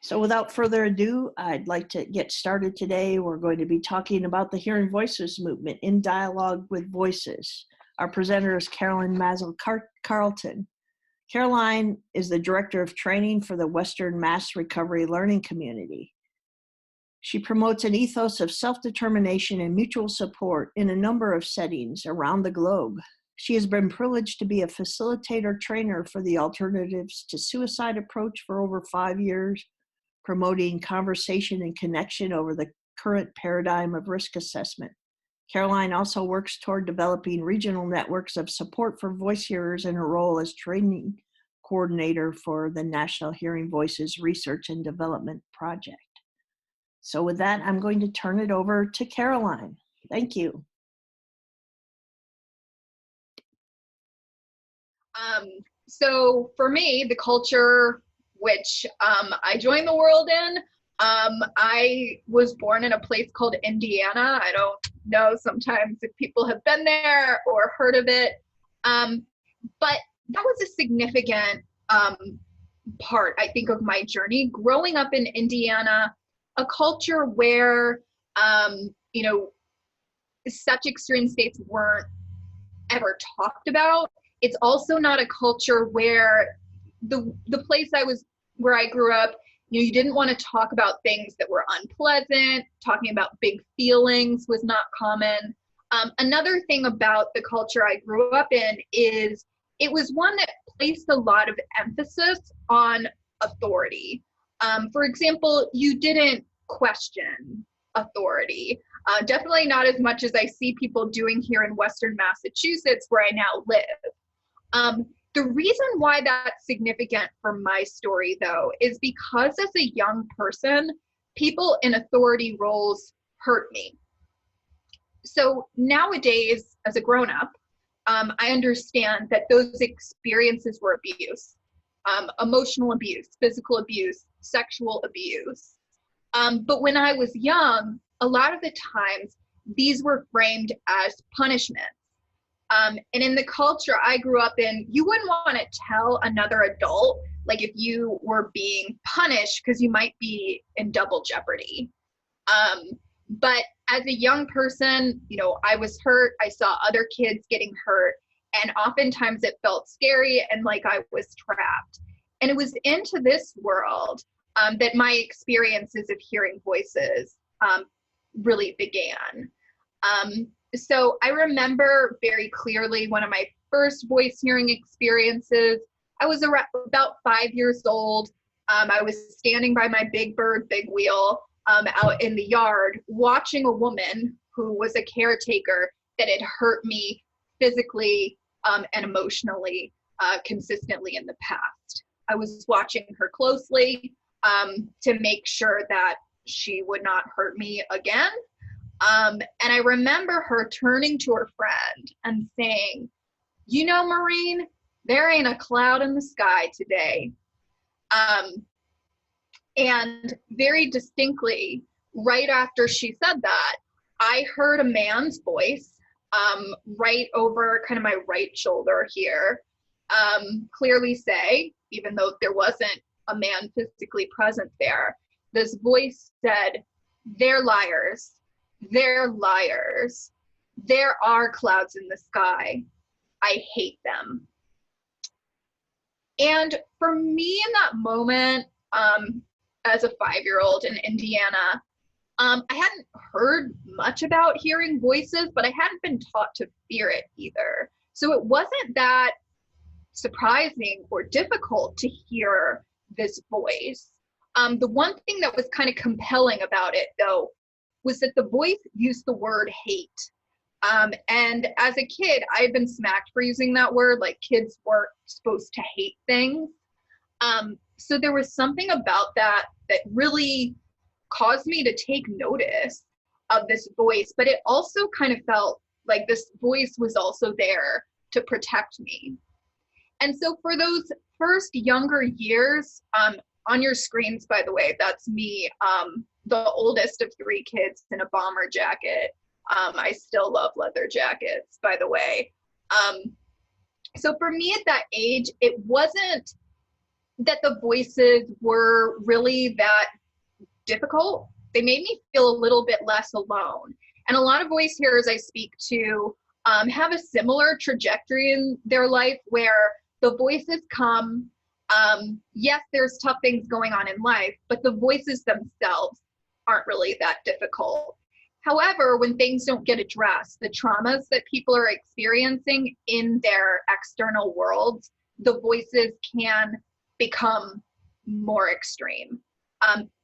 So without further ado, I'd like to get started today. We're going to be talking about the Hearing Voices movement in dialogue with voices. Our presenter is Caroline Mazel-Carlton. Caroline is the Director of Training for the Western Mass Recovery Learning Community. She promotes an ethos of self-determination and mutual support in a number of settings around the globe. She has been privileged to be a facilitator trainer for the Alternatives to Suicide approach for over 5 years, promoting conversation and connection over the current paradigm of risk assessment. Caroline also works toward developing regional networks of support for voice hearers in her role as training coordinator for the National Hearing Voices Research and Development Project. So with that, I'm going to turn it over to Caroline. Thank you. So for me, the culture which I joined the world in, I was born in a place called Indiana. I don't know sometimes if people have been there or heard of it, but that was a significant part, I think, of my journey. Growing up in Indiana, a culture where, such extreme states weren't ever talked about. It's also not a culture where the place where I grew up, you didn't want to talk about things that were unpleasant. Talking about big feelings was not common. Another thing about the culture I grew up in is it was one that placed a lot of emphasis on authority. For example, you didn't question authority. Definitely not as much as I see people doing here in Western Massachusetts, where I now live. The reason why that's significant for my story, though, is because as a young person, people in authority roles hurt me. So nowadays, as a grown-up, I understand that those experiences were abuse, emotional abuse, physical abuse, sexual abuse. But when I was young, a lot of the times, these were framed as punishments. And in the culture I grew up in, you wouldn't want to tell another adult, like if you were being punished, because you might be in double jeopardy. But as a young person, I was hurt. I saw other kids getting hurt. And oftentimes it felt scary and like I was trapped. And it was into this world that my experiences of hearing voices really began. So I remember very clearly one of my first voice hearing experiences. I was about 5 years old. I was standing by my big bird, big wheel out in the yard, watching a woman who was a caretaker that had hurt me physically and emotionally consistently in the past. I was watching her closely to make sure that she would not hurt me again. And I remember her turning to her friend and saying, Maureen, there ain't a cloud in the sky today. And very distinctly, right after she said that, I heard a man's voice right over kind of my right shoulder here, clearly say, even though there wasn't a man physically present there, this voice said, "They're liars. They're liars. There are clouds in the sky. I hate them." And for me in that moment, as a 5-year-old in Indiana, I hadn't heard much about hearing voices, but I hadn't been taught to fear it either. So it wasn't that surprising or difficult to hear this voice. The one thing that was kind of compelling about it, though, was that the voice used the word hate. And as a kid, I had been smacked for using that word, like kids weren't supposed to hate things. So there was something about that really caused me to take notice of this voice, but it also kind of felt like this voice was also there to protect me. And so for those first younger years, on your screens, by the way, that's me, the oldest of 3 kids in a bomber jacket. I still love leather jackets, by the way. So for me at that age, it wasn't that the voices were really that difficult. They made me feel a little bit less alone. And a lot of voice hearers I speak to have a similar trajectory in their life where the voices come. Yes, there's tough things going on in life, but the voices themselves aren't really that difficult. However, when things don't get addressed, the traumas that people are experiencing in their external worlds, the voices can become more extreme.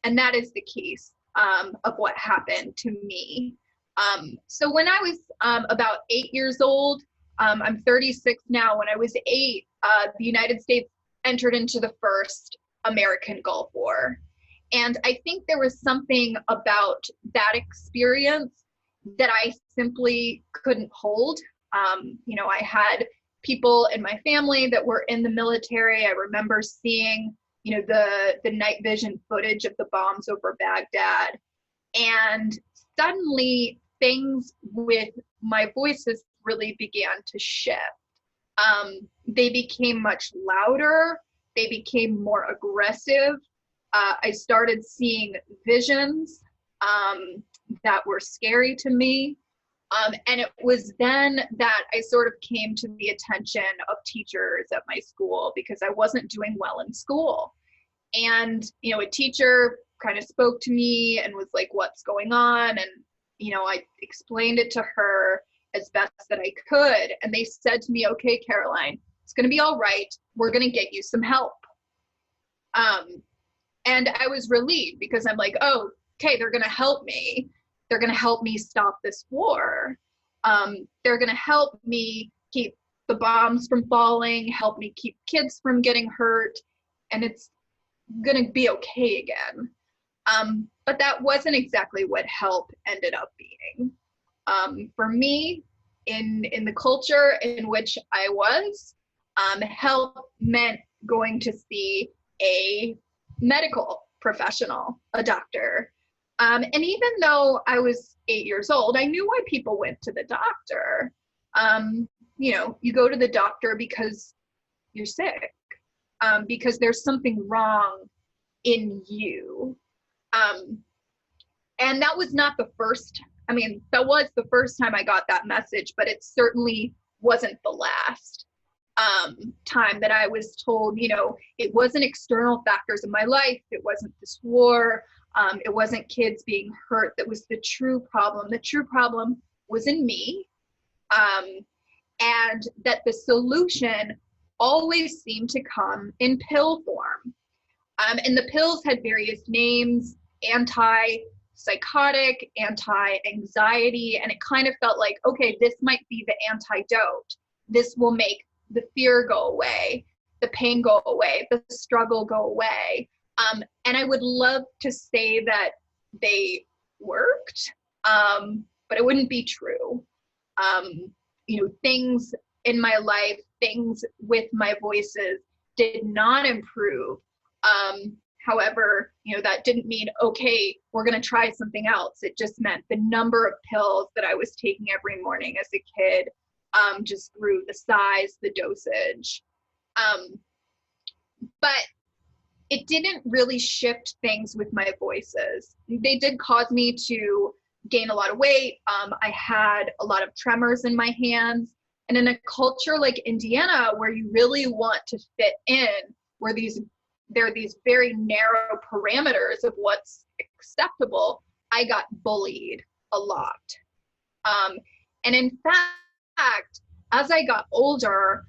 And that is the case of what happened to me. So when I was about 8 years old, I'm 36 now. When I was 8, the United States entered into the first American Gulf War. And I think there was something about that experience that I simply couldn't hold. I had people in my family that were in the military. I remember seeing, the night vision footage of the bombs over Baghdad. And suddenly things with my voices really began to shift. They became much louder. They became more aggressive. I started seeing visions that were scary to me. And it was then that I sort of came to the attention of teachers at my school because I wasn't doing well in school. And, a teacher kind of spoke to me and was like, what's going on? And, I explained it to her as best that I could. And they said to me, okay, Caroline, it's going to be all right. We're going to get you some help. And I was relieved because I'm like, oh, okay, they're going to help me. They're going to help me stop this war. They're going to help me keep the bombs from falling, help me keep kids from getting hurt, and it's going to be okay again. But that wasn't exactly what help ended up being. For me, in the culture in which I was, help meant going to see a medical professional, a doctor. And even though I was 8 years old, I knew why people went to the doctor. You go to the doctor because you're sick, because there's something wrong in you. And that was not the first, that was the first time I got that message, but it certainly wasn't the last time that I was told, it wasn't external factors in my life. It wasn't this war. It wasn't kids being hurt. That was the true problem. The true problem was in me. And that the solution always seemed to come in pill form. And the pills had various names: anti-psychotic, anti-anxiety, and it kind of felt like, okay, this might be the antidote. This will make the fear go away, the pain go away, the struggle go away. And I would love to say that they worked, but it wouldn't be true. Things in my life, things with my voices did not improve. However, that didn't mean, okay, we're going to try something else. It just meant the number of pills that I was taking every morning as a kid just grew, the size, the dosage. But it didn't really shift things with my voices. They did cause me to gain a lot of weight. I had a lot of tremors in my hands. And in a culture like Indiana, where you really want to fit in, where there are these very narrow parameters of what's acceptable, I got bullied a lot. And in fact, as I got older,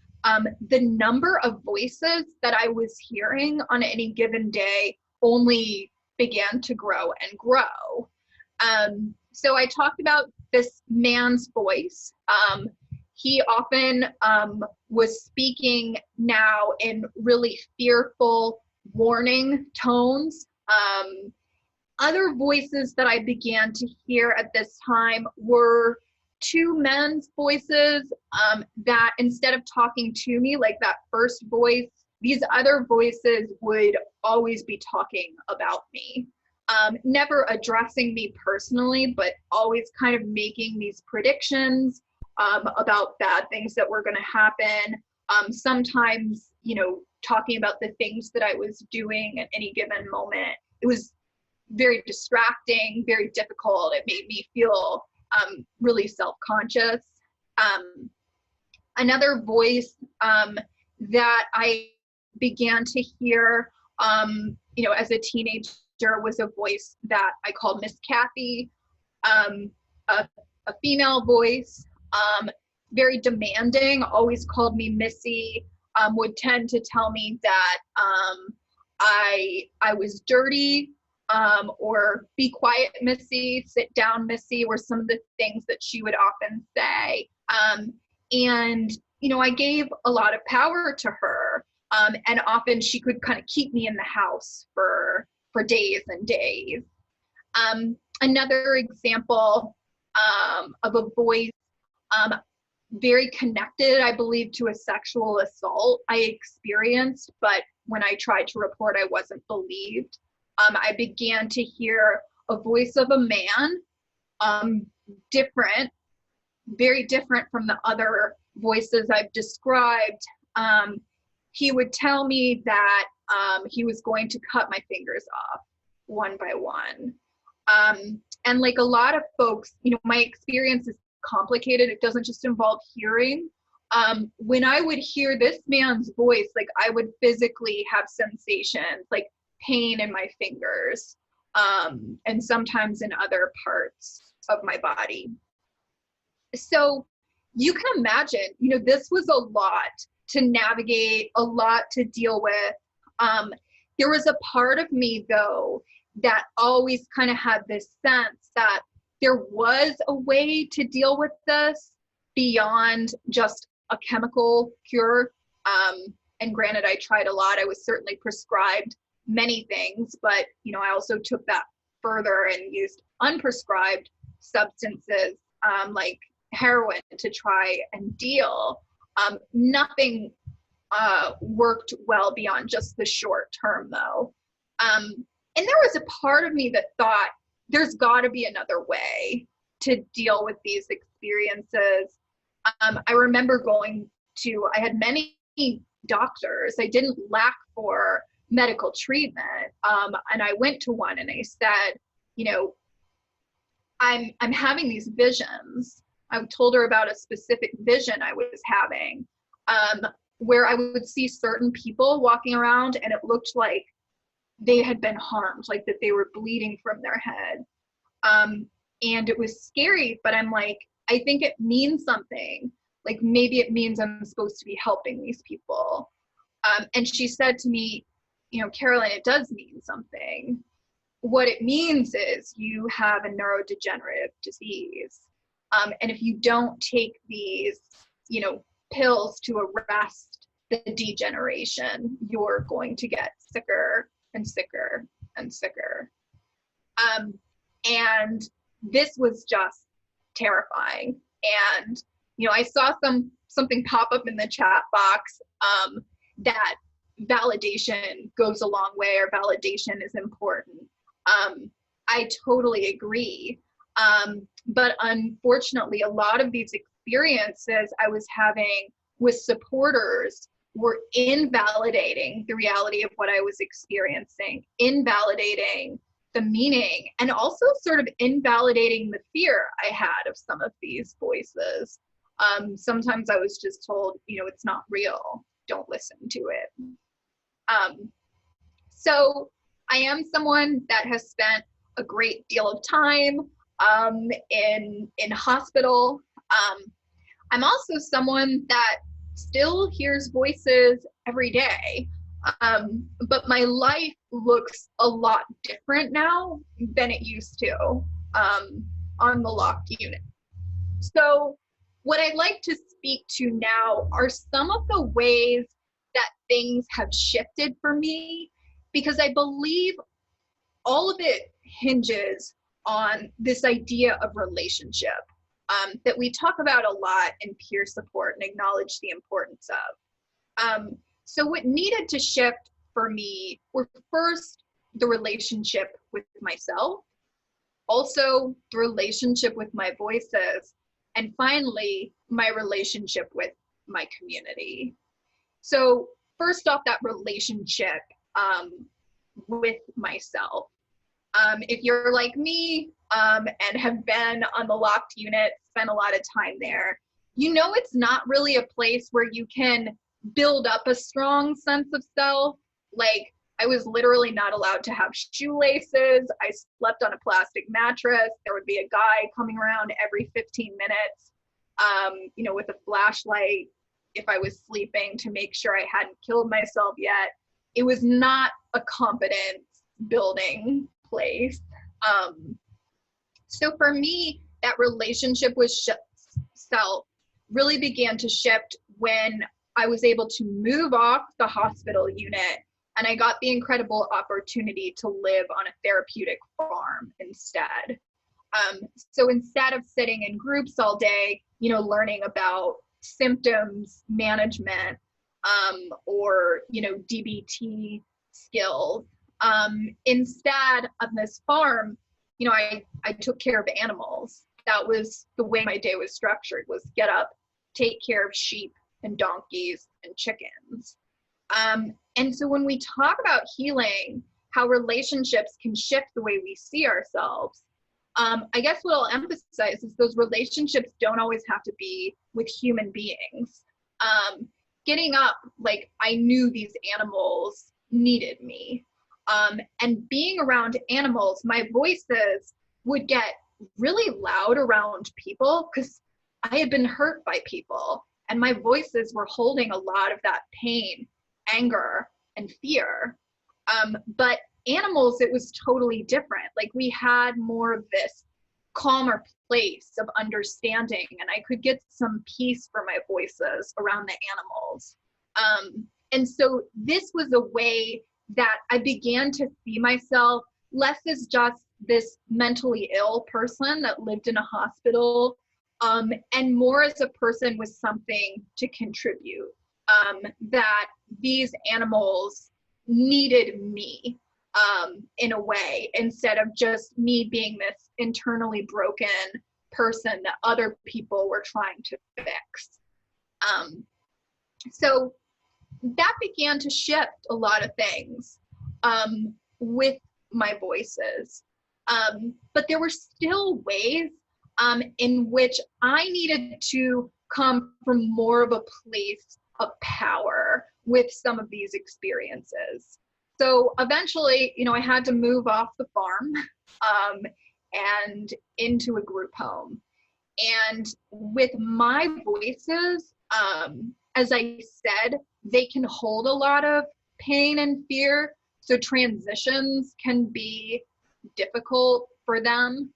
the number of voices that I was hearing on any given day only began to grow and grow. So I talked about this man's voice. He often was speaking now in really fearful, warning tones. Other voices that I began to hear at this time were two men's voices that, instead of talking to me like that first voice, these other voices would always be talking about me. Never addressing me personally, but always kind of making these predictions about bad things that were going to happen. Sometimes, talking about the things that I was doing at any given moment. It was very distracting, very difficult. It made me feel really self-conscious. Another voice that I began to hear, as a teenager was a voice that I called Miss Kathy, a female voice, very demanding, always called me Missy, would tend to tell me that I was dirty, or be quiet, Missy, sit down, Missy, were some of the things that she would often say. And, I gave a lot of power to her. And often she could kind of keep me in the house for days and days. Another example of a voice very connected, I believe, to a sexual assault I experienced, but when I tried to report, I wasn't believed. I began to hear a voice of a man, different, very different from the other voices I've described. He would tell me that he was going to cut my fingers off one by one. And like a lot of folks, my experience is complicated. It doesn't just involve hearing. When I would hear this man's voice, like I would physically have sensations like pain in my fingers, and sometimes in other parts of my body. So you can imagine, this was a lot to navigate, a lot to deal with. There was a part of me, though, that always kind of had this sense that there was a way to deal with this beyond just a chemical cure. And granted, I tried a lot. I was certainly prescribed many things, but, I also took that further and used unprescribed substances, like heroin, to try and deal. Nothing worked well beyond just the short term, though. And there was a part of me that thought there's got to be another way to deal with these experiences. I remember I had many doctors. I didn't lack for medical treatment. And I went to one and I said, I'm having these visions. I told her about a specific vision I was having, where I would see certain people walking around and it looked like they had been harmed, like that they were bleeding from their head. And it was scary, but I'm like, I think it means something. Like maybe it means I'm supposed to be helping these people. And she said to me, Caroline, it does mean something. What it means is you have a neurodegenerative disease. And if you don't take these, pills to arrest the degeneration, you're going to get sicker and sicker and sicker. And this was just terrifying. And, I saw something pop up in the chat box, that validation goes a long way, or validation is important. I totally agree. But unfortunately, a lot of these experiences I was having with supporters were invalidating the reality of what I was experiencing, invalidating the meaning, and also sort of invalidating the fear I had of some of these voices. Sometimes I was just told, it's not real, don't listen to it. So I am someone that has spent a great deal of time in hospital. I'm also someone that still hears voices every day, but my life looks a lot different now than it used to on the locked unit. So what I'd like to speak to now are some of the ways that things have shifted for me, because I believe all of it hinges on this idea of relationship that we talk about a lot in peer support and acknowledge the importance of. So what needed to shift for me were first the relationship with myself, also the relationship with my voices, and finally my relationship with my community. So first off, that relationship with myself. If you're like me and have been on the locked unit, spent a lot of time there, you know it's not really a place where you can build up a strong sense of self. Like, I was literally not allowed to have shoelaces. I slept on a plastic mattress. There would be a guy coming around every 15 minutes, with a flashlight if I was sleeping to make sure I hadn't killed myself yet. It was not a confidence building place. So for me, that relationship with self really began to shift when I was able to move off the hospital unit and I got the incredible opportunity to live on a therapeutic farm instead. So instead of sitting in groups all day, learning about symptoms management, or, DBT skills, instead of this farm, I took care of animals. That was the way my day was structured, was get up, take care of sheep and donkeys and chickens. And so when we talk about healing, how relationships can shift the way we see ourselves, I guess what I'll emphasize is those relationships don't always have to be with human beings. Getting up, like, I knew these animals needed me. And being around animals, my voices would get really loud around people because I had been hurt by people, and my voices were holding a lot of that pain, anger, and fear. But animals, it was totally different. Like, we had more of this calmer place of understanding, and I could get some peace for my voices around the animals. And so this was a way that I began to see myself less as just this mentally ill person that lived in a hospital, and more as a person with something to contribute, that these animals needed me, in a way, instead of just me being this internally broken person that other people were trying to fix. So that began to shift a lot of things with my voices. But there were still ways in which I needed to come from more of a place of power with some of these experiences. So eventually, I had to move off the farm and into a group home. And with my voices, as I said, they can hold a lot of pain and fear. So transitions can be difficult for them.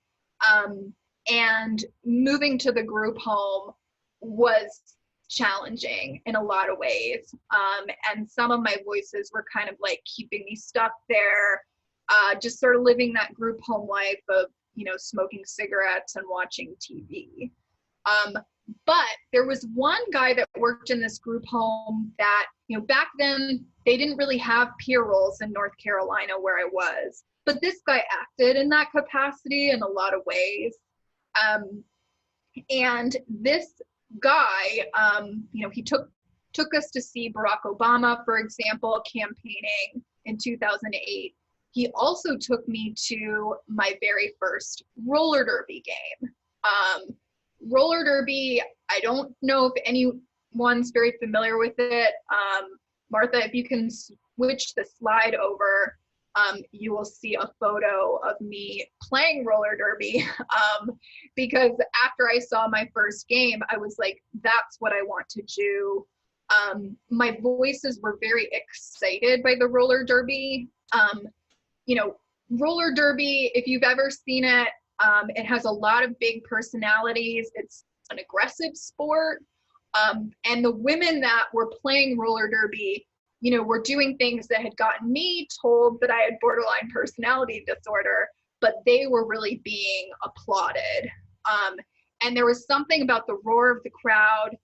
And moving to the group home was challenging in a lot of ways. And some of my voices were kind of like keeping me stuck there, just sort of living that group home life of, smoking cigarettes and watching TV. But there was one guy that worked in this group home that, back then they didn't really have peer roles in North Carolina where I was, but this guy acted in that capacity in a lot of ways. And this guy, he took us to see Barack Obama, for example, campaigning in 2008. He also took me to my very first roller derby game. Roller derby, I don't know if anyone's very familiar with it. Martha, if you can switch the slide over, you will see a photo of me playing roller derby, because after I saw my first game, I was like, that's what I want to do. My voices were very excited by the roller derby. Roller derby, if you've ever seen it, it has a lot of big personalities. It's an aggressive sport. And the women that were playing roller derby, were doing things that had gotten me told that I had borderline personality disorder, but they were really being applauded. And there was something about the roar of the crowd,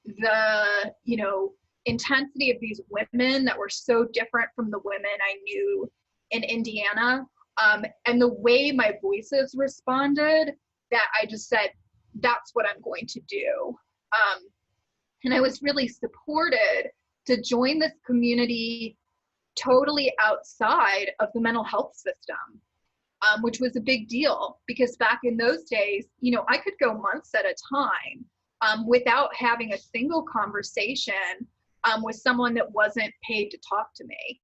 the, intensity of these women that were so different from the women I knew in Indiana, and the way my voices responded, that I just said, that's what I'm going to do. And I was really supported to join this community totally outside of the mental health system, which was a big deal because back in those days, I could go months at a time without having a single conversation with someone that wasn't paid to talk to me.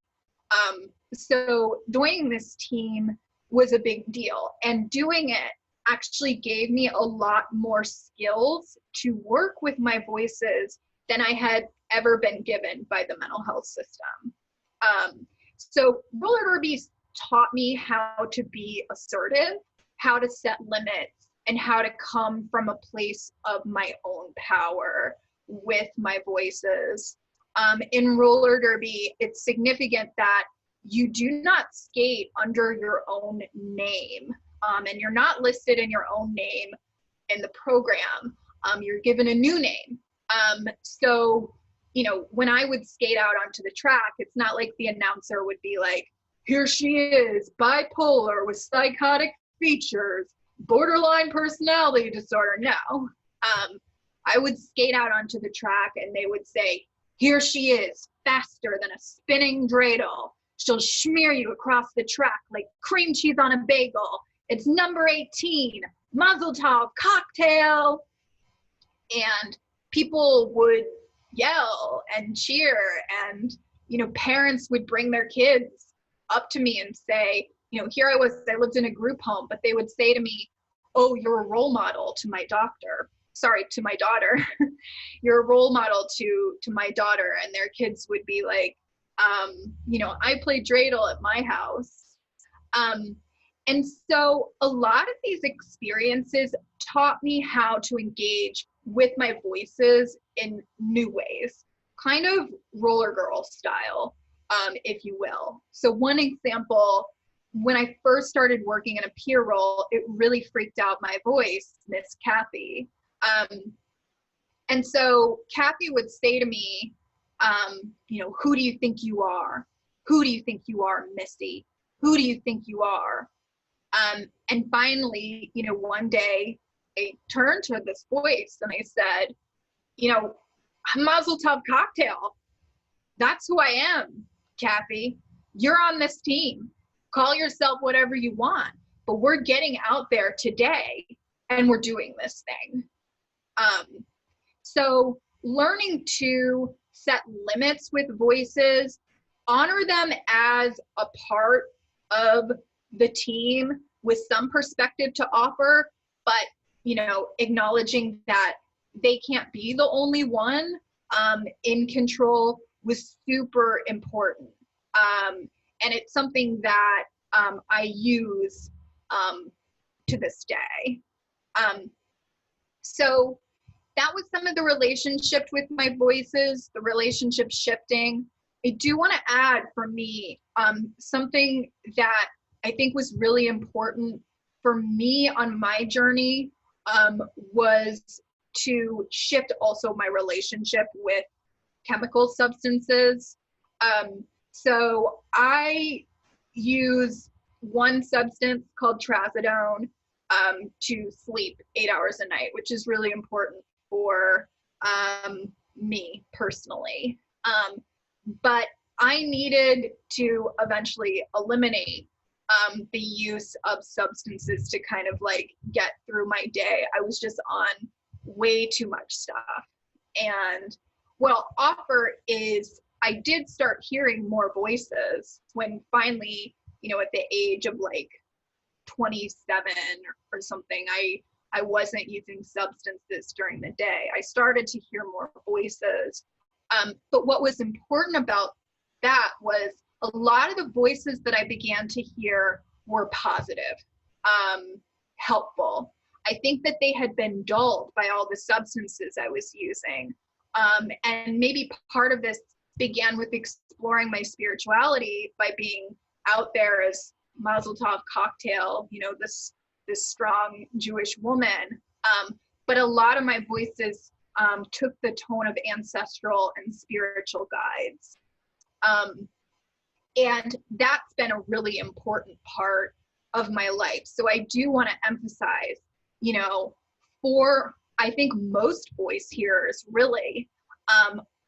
So joining this team was a big deal, and doing it actually gave me a lot more skills to work with my voices than I had ever been given by the mental health system. So roller derby taught me how to be assertive, how to set limits, and how to come from a place of my own power with my voices. In roller derby, it's significant that you do not skate under your own name, and you're not listed in your own name in the program. You're given a new name. So, when I would skate out onto the track, it's not like the announcer would be like, here she is, bipolar with psychotic features, borderline personality disorder. No. I would skate out onto the track and they would say, here she is, faster than a spinning dreidel. She'll smear you across the track like cream cheese on a bagel. It's number 18, Mazel-Tov cocktail. And people would yell and cheer, and parents would bring their kids up to me and say, here I lived in a group home, but they would say to me, oh, you're a role model to my daughter. You're a role model to my daughter. And their kids would be like, I play dreidel at my house. And so a lot of these experiences taught me how to engage with my voices in new ways, kind of roller girl style, if you will. So one example, when I first started working in a peer role, it really freaked out my voice, Miss Kathy. And so Kathy would say to me, who do you think you are? Who do you think you are, Missy? Who do you think you are? And finally, one day I turned to this voice and I said, Mazel Tov cocktail. That's who I am, Kathy. You're on this team. Call yourself whatever you want, but we're getting out there today and we're doing this thing. So learning to set limits with voices, honor them as a part of the team with some perspective to offer, but acknowledging that they can't be the only one in control was super important. And it's something that I use to this day. So that was some of the relationship with my voices, the relationship shifting. I do want to add for me something that I think was really important for me on my journey was to shift also my relationship with chemical substances. So I use one substance called trazodone to sleep 8 hours a night, which is really important for me personally. But I needed to eventually eliminate the use of substances to kind of get through my day. I was just on way too much stuff. And what I'll offer is I did start hearing more voices when finally, at the age of 27 or something, I wasn't using substances during the day. I started to hear more voices. But what was important about that was a lot of the voices that I began to hear were positive, helpful. I think that they had been dulled by all the substances I was using. And maybe part of this began with exploring my spirituality by being out there as Mazel Tov cocktail, this strong Jewish woman. But a lot of my voices took the tone of ancestral and spiritual guides. And that's been a really important part of my life. So I do want to emphasize, for I think most voice hearers really,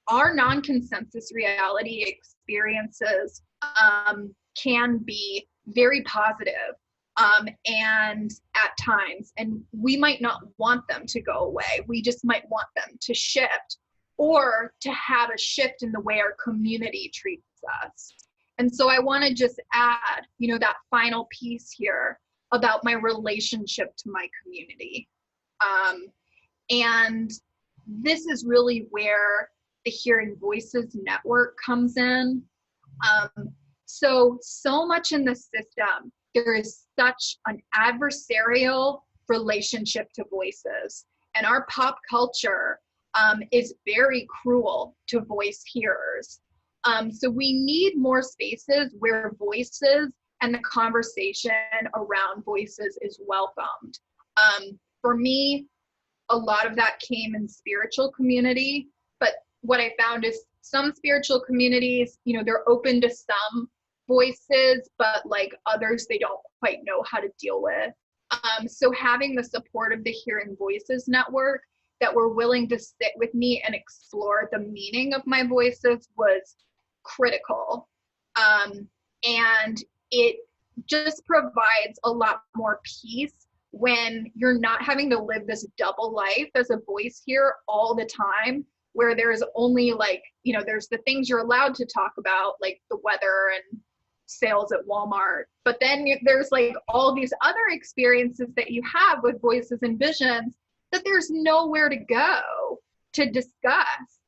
our non-consensus reality experiences can be very positive, and at times, and we might not want them to go away. We just might want them to shift, or to have a shift in the way our community treats us. And so I want to just add, that final piece here about my relationship to my community. And this is really where the Hearing Voices Network comes in. So much in the system, there is such an adversarial relationship to voices. And our pop culture is very cruel to voice hearers. So we need more spaces where voices and the conversation around voices is welcomed. For me, a lot of that came in spiritual community, but what I found is some spiritual communities, they're open to some voices, but like others, they don't quite know how to deal with. So having the support of the Hearing Voices Network that were willing to sit with me and explore the meaning of my voices was critical. And it just provides a lot more peace when you're not having to live this double life as a voice here all the time, where there's only there's the things you're allowed to talk about, like the weather and sales at Walmart. But then there's all these other experiences that you have with voices and visions that there's nowhere to go to discuss.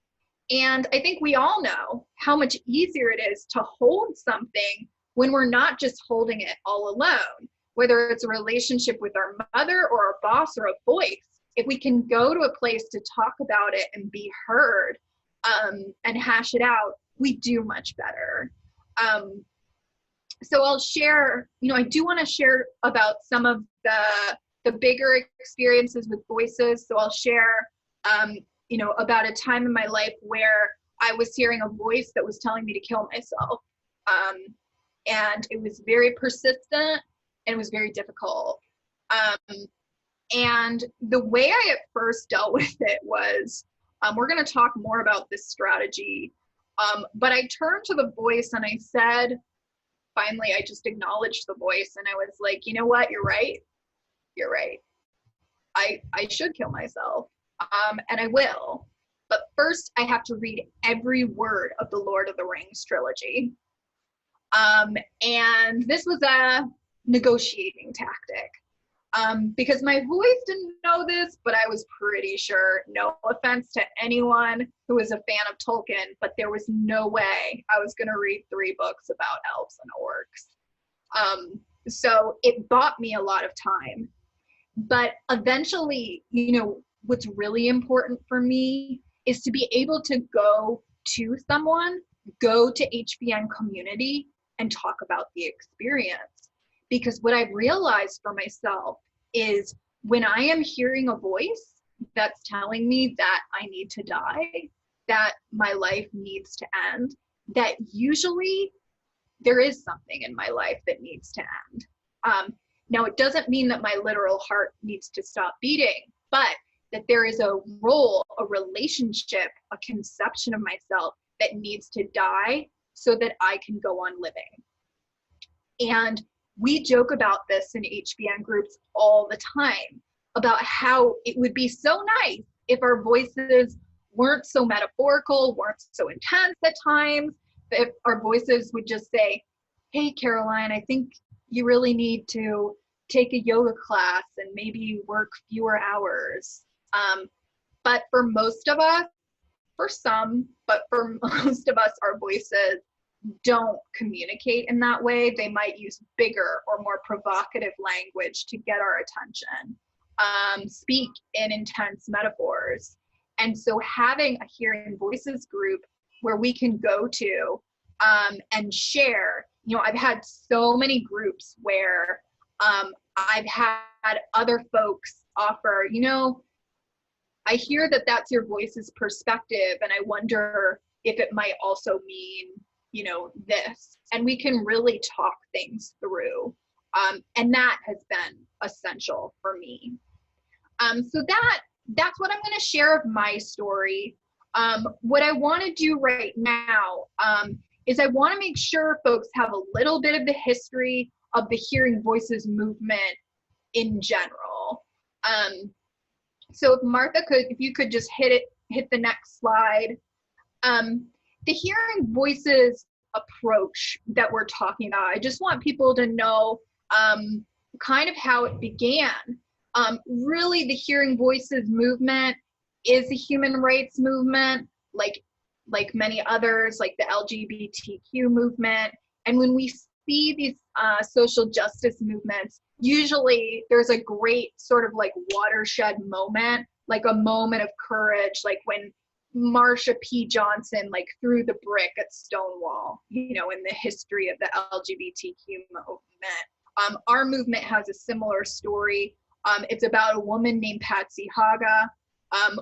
And I think we all know how much easier it is to hold something when we're not just holding it all alone, whether it's a relationship with our mother or our boss or a voice. If we can go to a place to talk about it and be heard, and hash it out, we do much better. So I'll share, I do want to share about some of the bigger experiences with voices. So I'll share, about a time in my life where I was hearing a voice that was telling me to kill myself. And it was very persistent and it was very difficult. And the way I at first dealt with it was, we're going to talk more about this strategy, but I turned to the voice and I said, finally, I just acknowledged the voice and I was like, you know what, you're right. You're right. I should kill myself, and I will. But first, I have to read every word of the Lord of the Rings trilogy. And this was a negotiating tactic. Because my voice didn't know this, but I was pretty sure, no offense to anyone who is a fan of Tolkien, but there was no way I was going to read 3 books about elves and orcs. So it bought me a lot of time. But eventually, what's really important for me is to be able to go to someone, go to HBN community and talk about the experience. Because what I've realized for myself is when I am hearing a voice that's telling me that I need to die, that my life needs to end, that usually there is something in my life that needs to end. Now, it doesn't mean that my literal heart needs to stop beating, but that there is a role, a relationship, a conception of myself that needs to die so that I can go on living. And we joke about this in HBN groups all the time, about how it would be so nice if our voices weren't so metaphorical, weren't so intense at times, if our voices would just say, hey, Caroline, I think you really need to take a yoga class and maybe work fewer hours. But for most of us, for some, but for most of us, our voices don't communicate in that way. They might use bigger or more provocative language to get our attention, speak in intense metaphors. And so having a Hearing Voices group where we can go to and share, I've had so many groups where I've had other folks offer, I hear that that's your voice's perspective, and I wonder if it might also mean, this. And we can really talk things through. And that has been essential for me. So that's what I'm going to share of my story. What I want to do right now is I want to make sure folks have a little bit of the history of the Hearing Voices movement in general. So if Martha if you could just hit the next slide. The Hearing Voices approach that we're talking about, I just want people to know kind of how it began. Really, the Hearing Voices movement is a human rights movement, like many others, like the LGBTQ movement. And when we see these social justice movements, usually there's a great sort of like watershed moment, like a moment of courage, like when Marsha P. Johnson like threw the brick at Stonewall, you know, in the history of the LGBTQ movement. Our movement has a similar story. It's about a woman named Patsy Haga.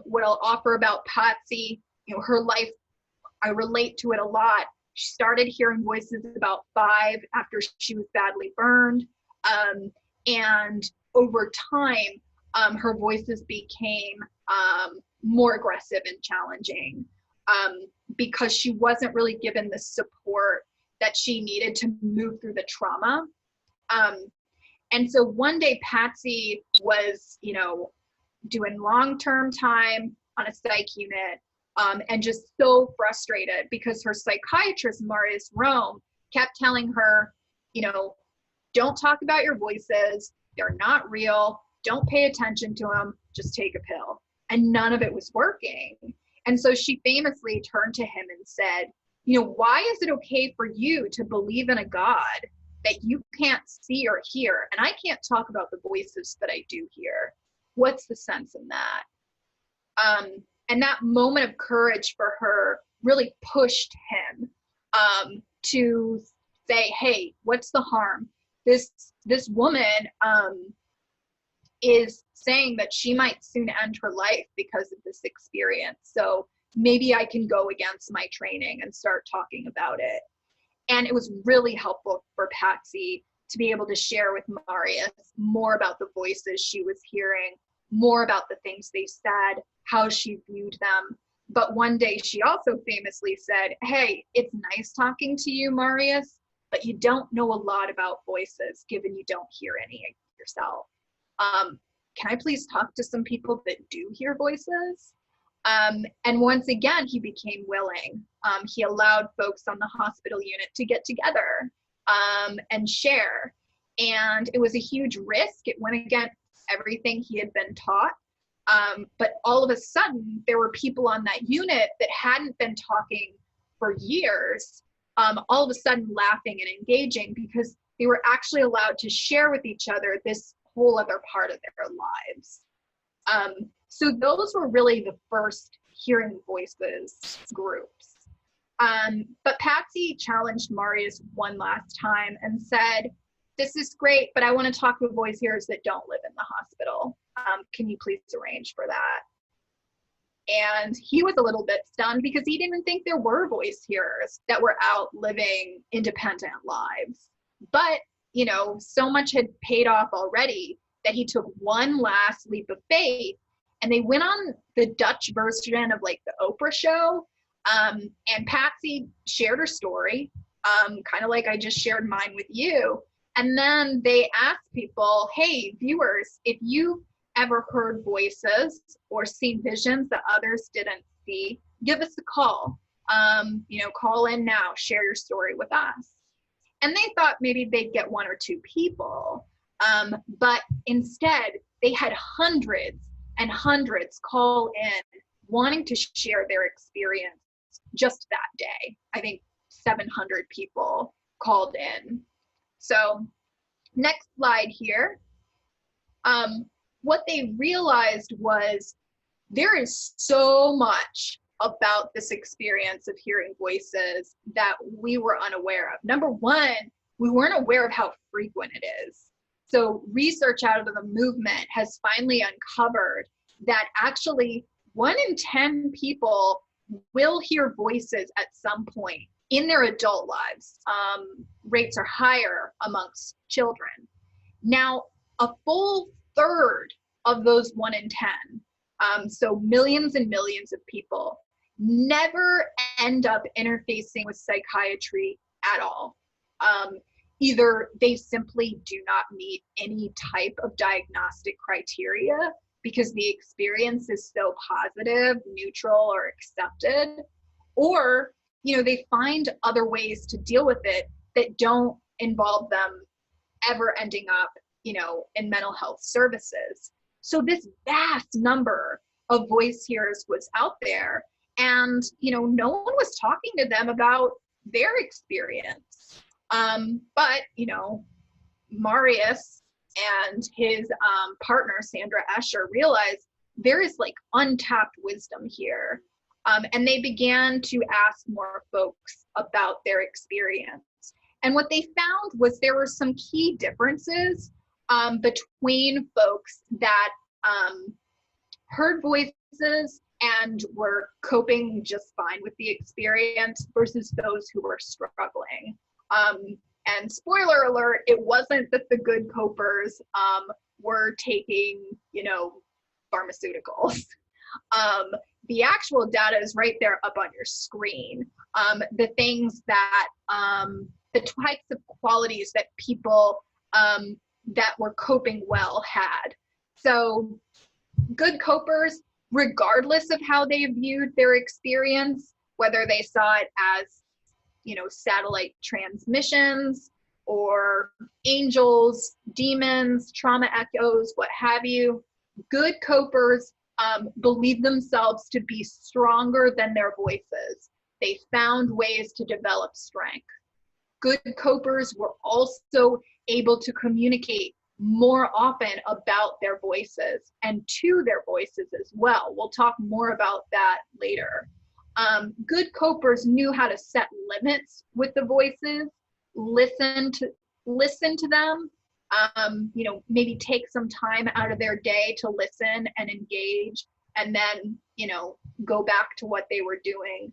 What I'll offer about Patsy, you know, her life, I relate to it a lot. She started hearing voices about 5 after she was badly burned. And over time, her voices became more aggressive and challenging because she wasn't really given the support that she needed to move through the trauma. And so one day Patsy was, you know, doing long-term time on a psych unit and just so frustrated because her psychiatrist, Marius Rome, kept telling her, you know, don't talk about your voices. They're not real. Don't pay attention to them. Just take a pill. And none of it was working. And so she famously turned to him and said, you know, why is it okay for you to believe in a God that you can't see or hear? And I can't talk about the voices that I do hear. What's the sense in that? And that moment of courage for her really pushed him to say, hey, what's the harm? This woman is saying that she might soon end her life because of this experience. So maybe I can go against my training and start talking about it. And it was really helpful for Patsy to be able to share with Marius more about the voices she was hearing, more about the things they said, how she viewed them. But one day she also famously said, hey, it's nice talking to you, Marius, but you don't know a lot about voices given you don't hear any yourself. Can I please talk to some people that do hear voices? And once again, he became willing. He allowed folks on the hospital unit to get together and share. And it was a huge risk. It went against everything he had been taught. But all of a sudden, there were people on that unit that hadn't been talking for years, all of a sudden laughing and engaging because they were actually allowed to share with each other this whole other part of their lives. So those were really the first Hearing Voices groups. But Patsy challenged Marius one last time and said, this is great, but I want to talk to voice hearers that don't live in the hospital. Can you please arrange for that? And he was a little bit stunned because he didn't think there were voice hearers that were out living independent lives. But, you know, so much had paid off already that he took one last leap of faith and they went on the Dutch version of like the Oprah show. And Patsy shared her story, kind of like I just shared mine with you. And then they asked people, hey, viewers, if you've ever heard voices or seen visions that others didn't see, give us a call. You know, call in now, share your story with us. And they thought maybe they'd get 1 or 2 people. But instead, they had hundreds and hundreds call in wanting to share their experience just that day. I think 700 people called in. So next slide here. What they realized was there is so much about this experience of hearing voices that we were unaware of. Number one, we weren't aware of how frequent it is. So research out of the movement has finally uncovered that actually 1 in 10 people will hear voices at some point in their adult lives. Rates are higher amongst children. Now, a full third of those 1 in 10, so millions and millions of people, never end up interfacing with psychiatry at all. Either they simply do not meet any type of diagnostic criteria because the experience is so positive, neutral, or accepted, or they find other ways to deal with it that don't involve them ever ending up in mental health services. So this vast number of voice hearers was out there, and no one was talking to them about their experience. But Marius and his partner Sandra Escher realized there is like untapped wisdom here, and they began to ask more folks about their experience. And what they found was there were some key differences between folks that heard voices and were coping just fine with the experience versus those who were struggling. And spoiler alert, it wasn't that the good copers were taking, pharmaceuticals. The actual data is right there up on your screen. The things that, the types of qualities that people that were coping well had. So good copers, regardless of how they viewed their experience, whether they saw it as satellite transmissions or angels, demons, trauma echoes, what have you, good copers believe themselves to be stronger than their voices. They found ways to develop strength. Good copers were also able to communicate more often about their voices and to their voices as well. We'll talk more about that later. Good copers knew how to set limits with the voices, listen to them, maybe take some time out of their day to listen and engage, and then, go back to what they were doing.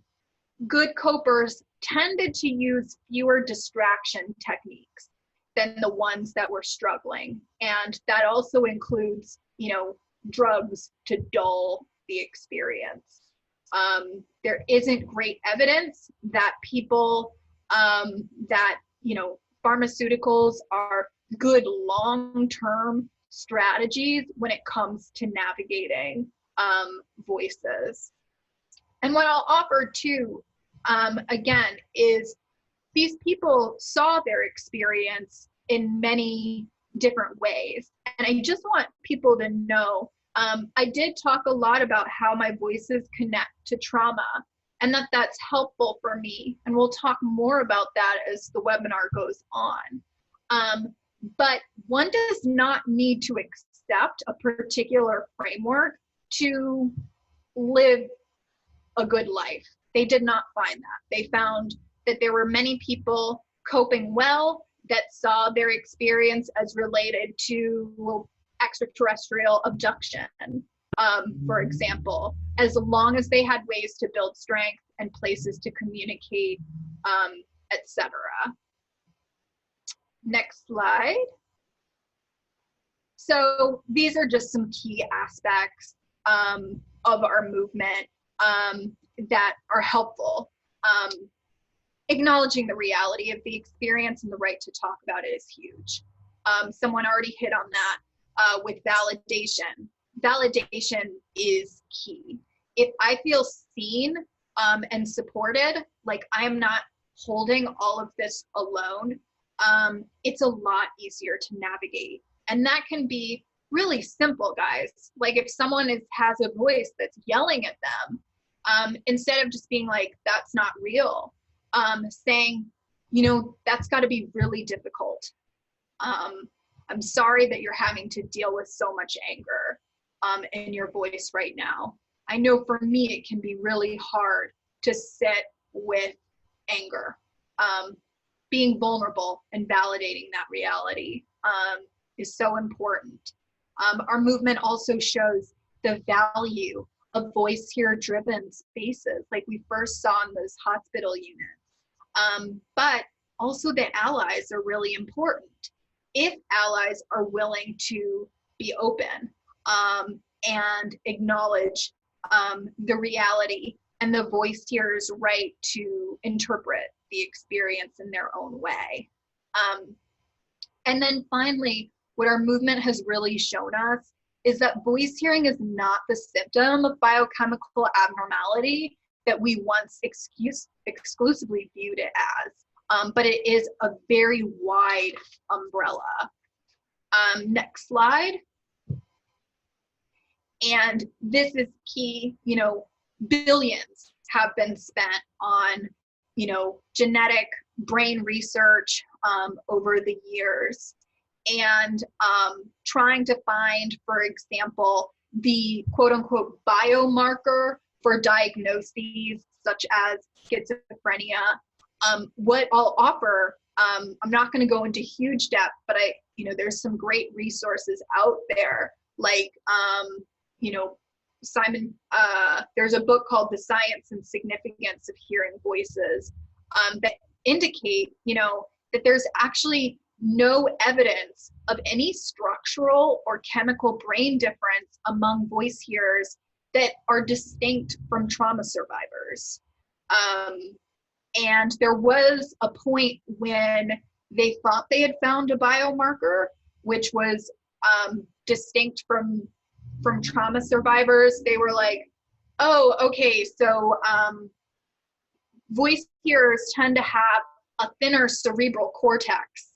Good copers tended to use fewer distraction techniques than the ones that were struggling. And that also includes, drugs to dull the experience. There isn't great evidence that people, pharmaceuticals are good long-term strategies when it comes to navigating voices. And what I'll offer too, again, is these people saw their experience in many different ways. And I just want people to know, I did talk a lot about how my voices connect to trauma and that that's helpful for me. And we'll talk more about that as the webinar goes on. But one does not need to accept a particular framework to live a good life. They did not find that. They found that there were many people coping well that saw their experience as related to extraterrestrial abduction, for example, as long as they had ways to build strength and places to communicate, etc. Next slide. So these are just some key aspects of our movement that are helpful. Acknowledging the reality of the experience and the right to talk about it is huge. Someone already hit on that with validation. Validation is key. If I feel seen and supported, like I am not holding all of this alone, it's a lot easier to navigate. And that can be really simple, guys. Like if someone has a voice that's yelling at them, instead of just being like, that's not real, saying, that's got to be really difficult. I'm sorry that you're having to deal with so much anger in your voice right now. I know for me, it can be really hard to sit with anger. Being vulnerable and validating that reality is so important. Our movement also shows the value of voice hearer driven spaces like we first saw in those hospital units. But also the allies are really important. If allies are willing to be open and acknowledge the reality and the voice hearer's right to interpret the experience in their own way. And then finally, what our movement has really shown us is that voice hearing is not the symptom of biochemical abnormality that we once exclusively viewed it as, but it is a very wide umbrella. Next slide. And this is key, billions have been spent on, genetic brain research over the years, and trying to find, for example, the quote unquote biomarker for diagnoses such as schizophrenia. What I'll offer, I'm not going to go into huge depth, but there's some great resources out there, like, Simon, there's a book called The Science and Significance of Hearing Voices that indicate, that there's actually no evidence of any structural or chemical brain difference among voice hearers that are distinct from trauma survivors. And there was a point when they thought they had found a biomarker, which was distinct from trauma survivors. They were like, oh, okay, so voice hearers tend to have a thinner cerebral cortex.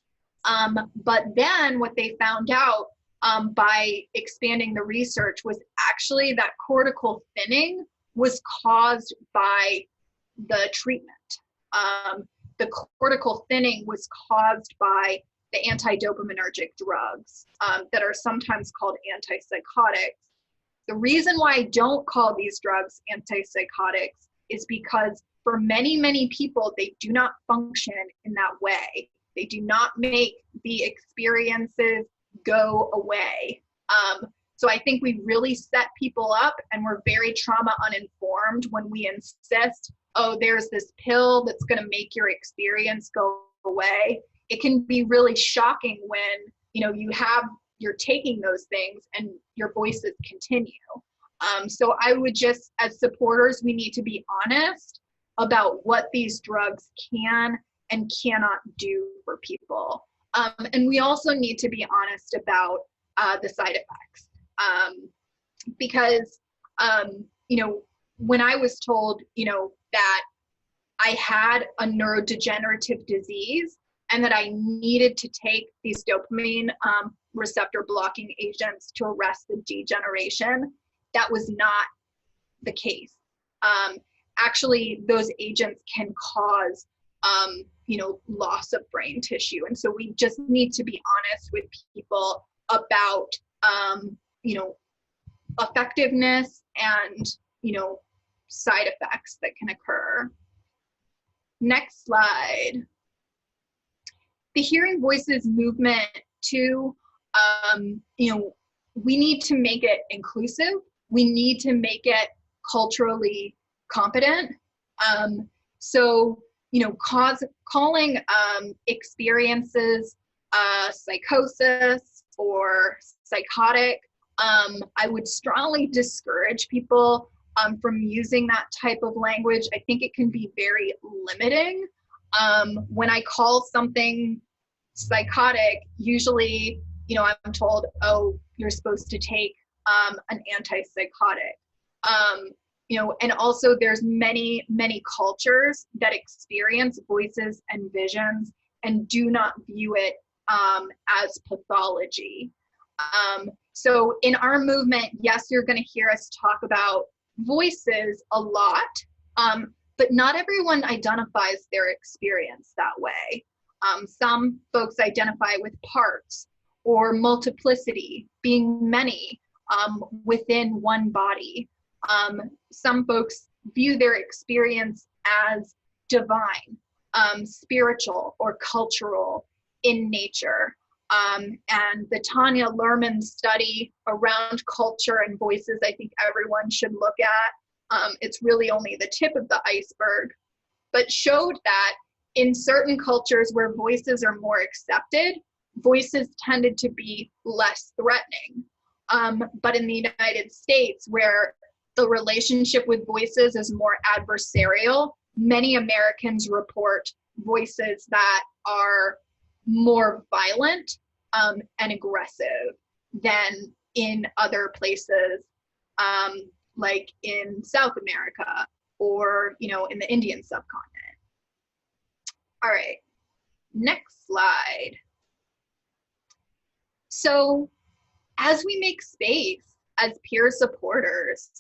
But then what they found out by expanding the research was actually that cortical thinning was caused by the treatment. The cortical thinning was caused by the antidopaminergic drugs that are sometimes called antipsychotics. The reason why I don't call these drugs antipsychotics is because for many, many people, they do not function in that way. They do not make the experiences go away. So I think we really set people up, and we're very trauma uninformed when we insist, oh, there's this pill that's going to make your experience go away. It can be really shocking when, you're taking those things and your voices continue. So I would just, as supporters, we need to be honest about what these drugs can and cannot do for people. And we also need to be honest about the side effects. Because, when I was told, that I had a neurodegenerative disease and that I needed to take these dopamine receptor blocking agents to arrest the degeneration, that was not the case. Actually, those agents can cause, loss of brain tissue. And so we just need to be honest with people about, effectiveness and, side effects that can occur. Next slide. The Hearing Voices movement too, we need to make it inclusive. We need to make it culturally competent. So, calling experiences psychosis or psychotic, I would strongly discourage people from using that type of language. I think it can be very limiting. When I call something psychotic, usually, I'm told, oh, you're supposed to take an antipsychotic. And also there's many, many cultures that experience voices and visions and do not view it as pathology. So in our movement, yes, you're going to hear us talk about voices a lot, but not everyone identifies their experience that way. Some folks identify with parts or multiplicity, being many within one body. Some folks view their experience as divine, spiritual, or cultural in nature. And the Tanya Luhrmann study around culture and voices, I think everyone should look at. It's really only the tip of the iceberg, but showed that in certain cultures where voices are more accepted, voices tended to be less threatening. But in the United States, where the relationship with voices is more adversarial. Many Americans report voices that are more violent and aggressive than in other places, like in South America or, you know, in the Indian subcontinent. All right, next slide. So as we make space as peer supporters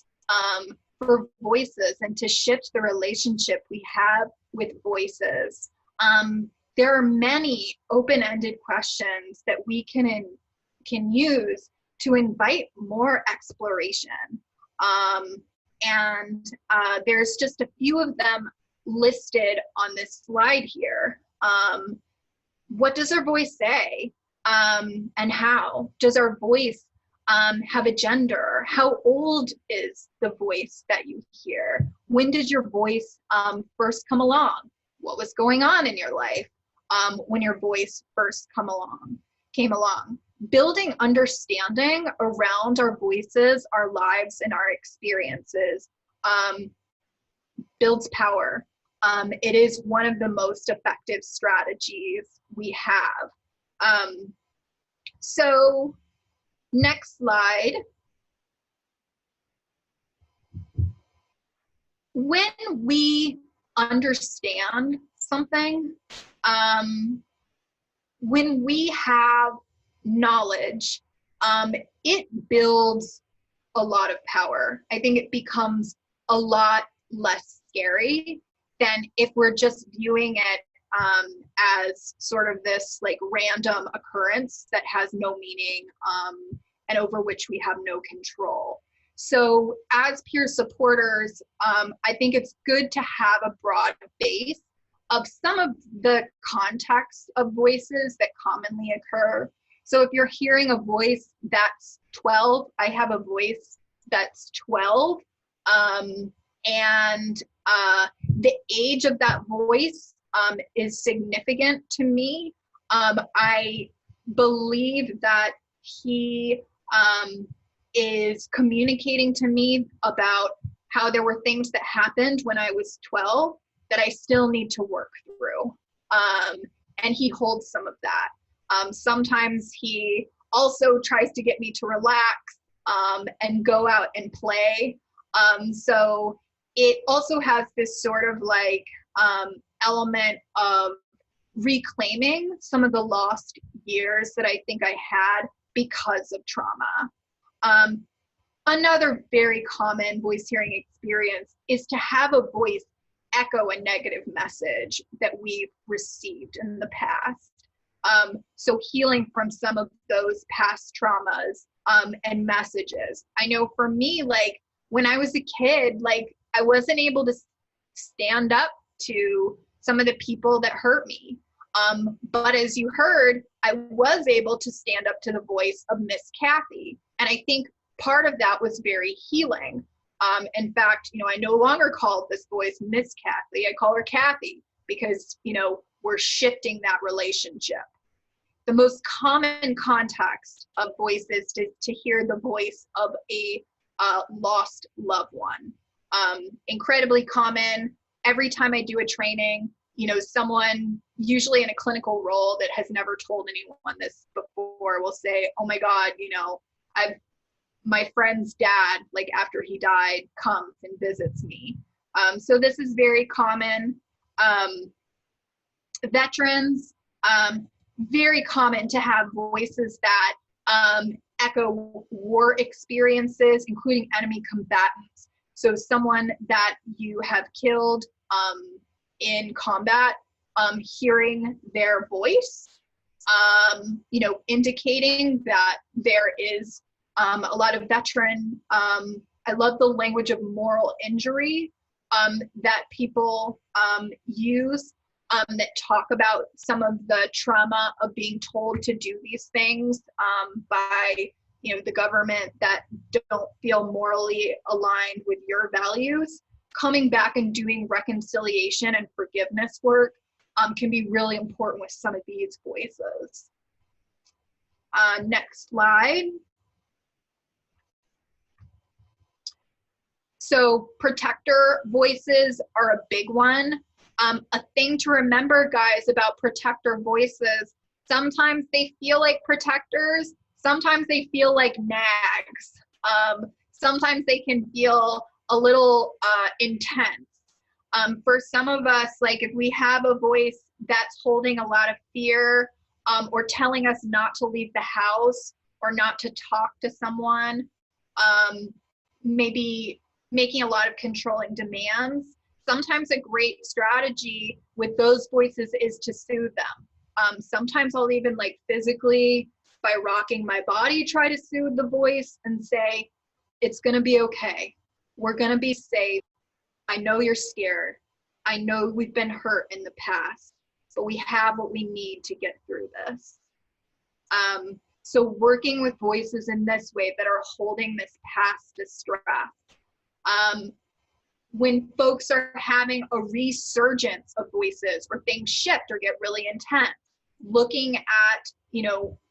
for voices and to shift the relationship we have with voices, there are many open-ended questions that we can use to invite more exploration. There's just a few of them listed on this slide here. What does our voice say? And how? Does our voice have a gender? How old is the voice that you hear? When did your voice first come along? What was going on in your life when your voice first came along? Building understanding around our voices, our lives, and our experiences builds power. It is one of the most effective strategies we have. So next slide. When we understand something, when we have knowledge, it builds a lot of power. I think it becomes a lot less scary than if we're just viewing it as sort of this like random occurrence that has no meaning and over which we have no control. So as peer supporters, I think it's good to have a broad base of some of the context of voices that commonly occur. So if you're hearing a voice that's 12, I have a voice that's 12, and the age of that voice is significant to me. I believe that he is communicating to me about how there were things that happened when I was 12 that I still need to work through. And he holds some of that. Sometimes he also tries to get me to relax and go out and play. So it also has this sort of like element of reclaiming some of the lost years that I think I had because of trauma. Another very common voice hearing experience is to have a voice echo a negative message that we've received in the past. So healing from some of those past traumas and messages. I know for me, like when I was a kid, like I wasn't able to stand up to some of the people that hurt me. But as you heard, I was able to stand up to the voice of Miss Kathy. And I think part of that was very healing. In fact, you know, I no longer call this voice Miss Kathy. I call her Kathy because, you know, we're shifting that relationship. The most common context of voice is to hear the voice of a lost loved one. Incredibly common. Every time I do a training, you know, someone usually in a clinical role that has never told anyone this before will say, oh my God, you know, my friend's dad, like after he died, comes and visits me. So this is very common. Veterans, very common to have voices that echo war experiences, including enemy combatants. So someone that you have killed in combat, hearing their voice, you know, indicating that there is a lot of veteran, I love the language of moral injury that people use that talk about some of the trauma of being told to do these things by, you know, the government that don't feel morally aligned with your values. Coming back and doing reconciliation and forgiveness work can be really important with some of these voices. Next slide. So protector voices are a big one. A thing to remember, guys, about protector voices, sometimes they feel like protectors, sometimes they feel like nags. Sometimes they can feel a little intense. For some of us, like if we have a voice that's holding a lot of fear, or telling us not to leave the house or not to talk to someone, maybe making a lot of controlling demands, sometimes a great strategy with those voices is to soothe them. Sometimes I'll even like physically, by rocking my body, try to soothe the voice and say, it's gonna be okay. We're gonna be safe. I know you're scared. I know we've been hurt in the past, but we have what we need to get through this. So working with voices in this way that are holding this past distress. When folks are having a resurgence of voices or things shift or get really intense, looking at,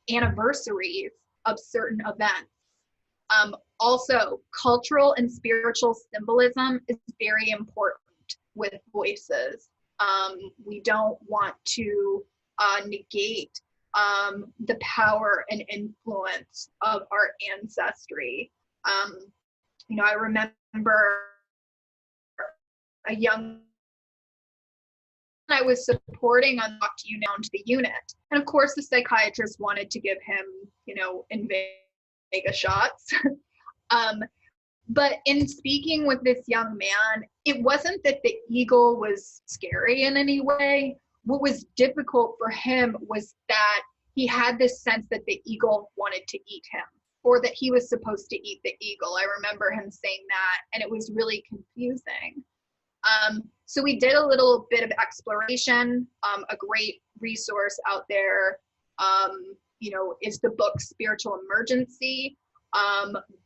anniversaries of certain events. Also, cultural and spiritual symbolism is very important with voices. We don't want to negate the power and influence of our ancestry. I remember a young I was supporting on Talk to You Now to the unit. And of course, the psychiatrist wanted to give him, Invega shots. But in speaking with this young man, it wasn't that the eagle was scary in any way. What was difficult for him was that he had this sense that the eagle wanted to eat him, or that he was supposed to eat the eagle. I remember him saying that, and it was really confusing. So we did a little bit of exploration. A great resource out there, is the book Spiritual Emergency.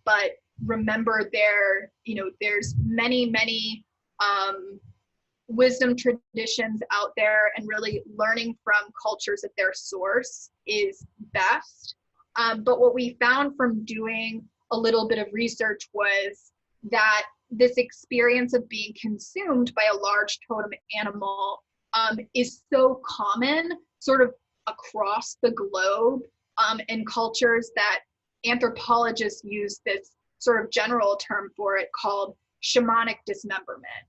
But remember there's many wisdom traditions out there, and really learning from cultures at their source is best. But what we found from doing a little bit of research was that this experience of being consumed by a large totem animal is so common sort of across the globe, in cultures that anthropologists use this sort of general term for it called shamanic dismemberment.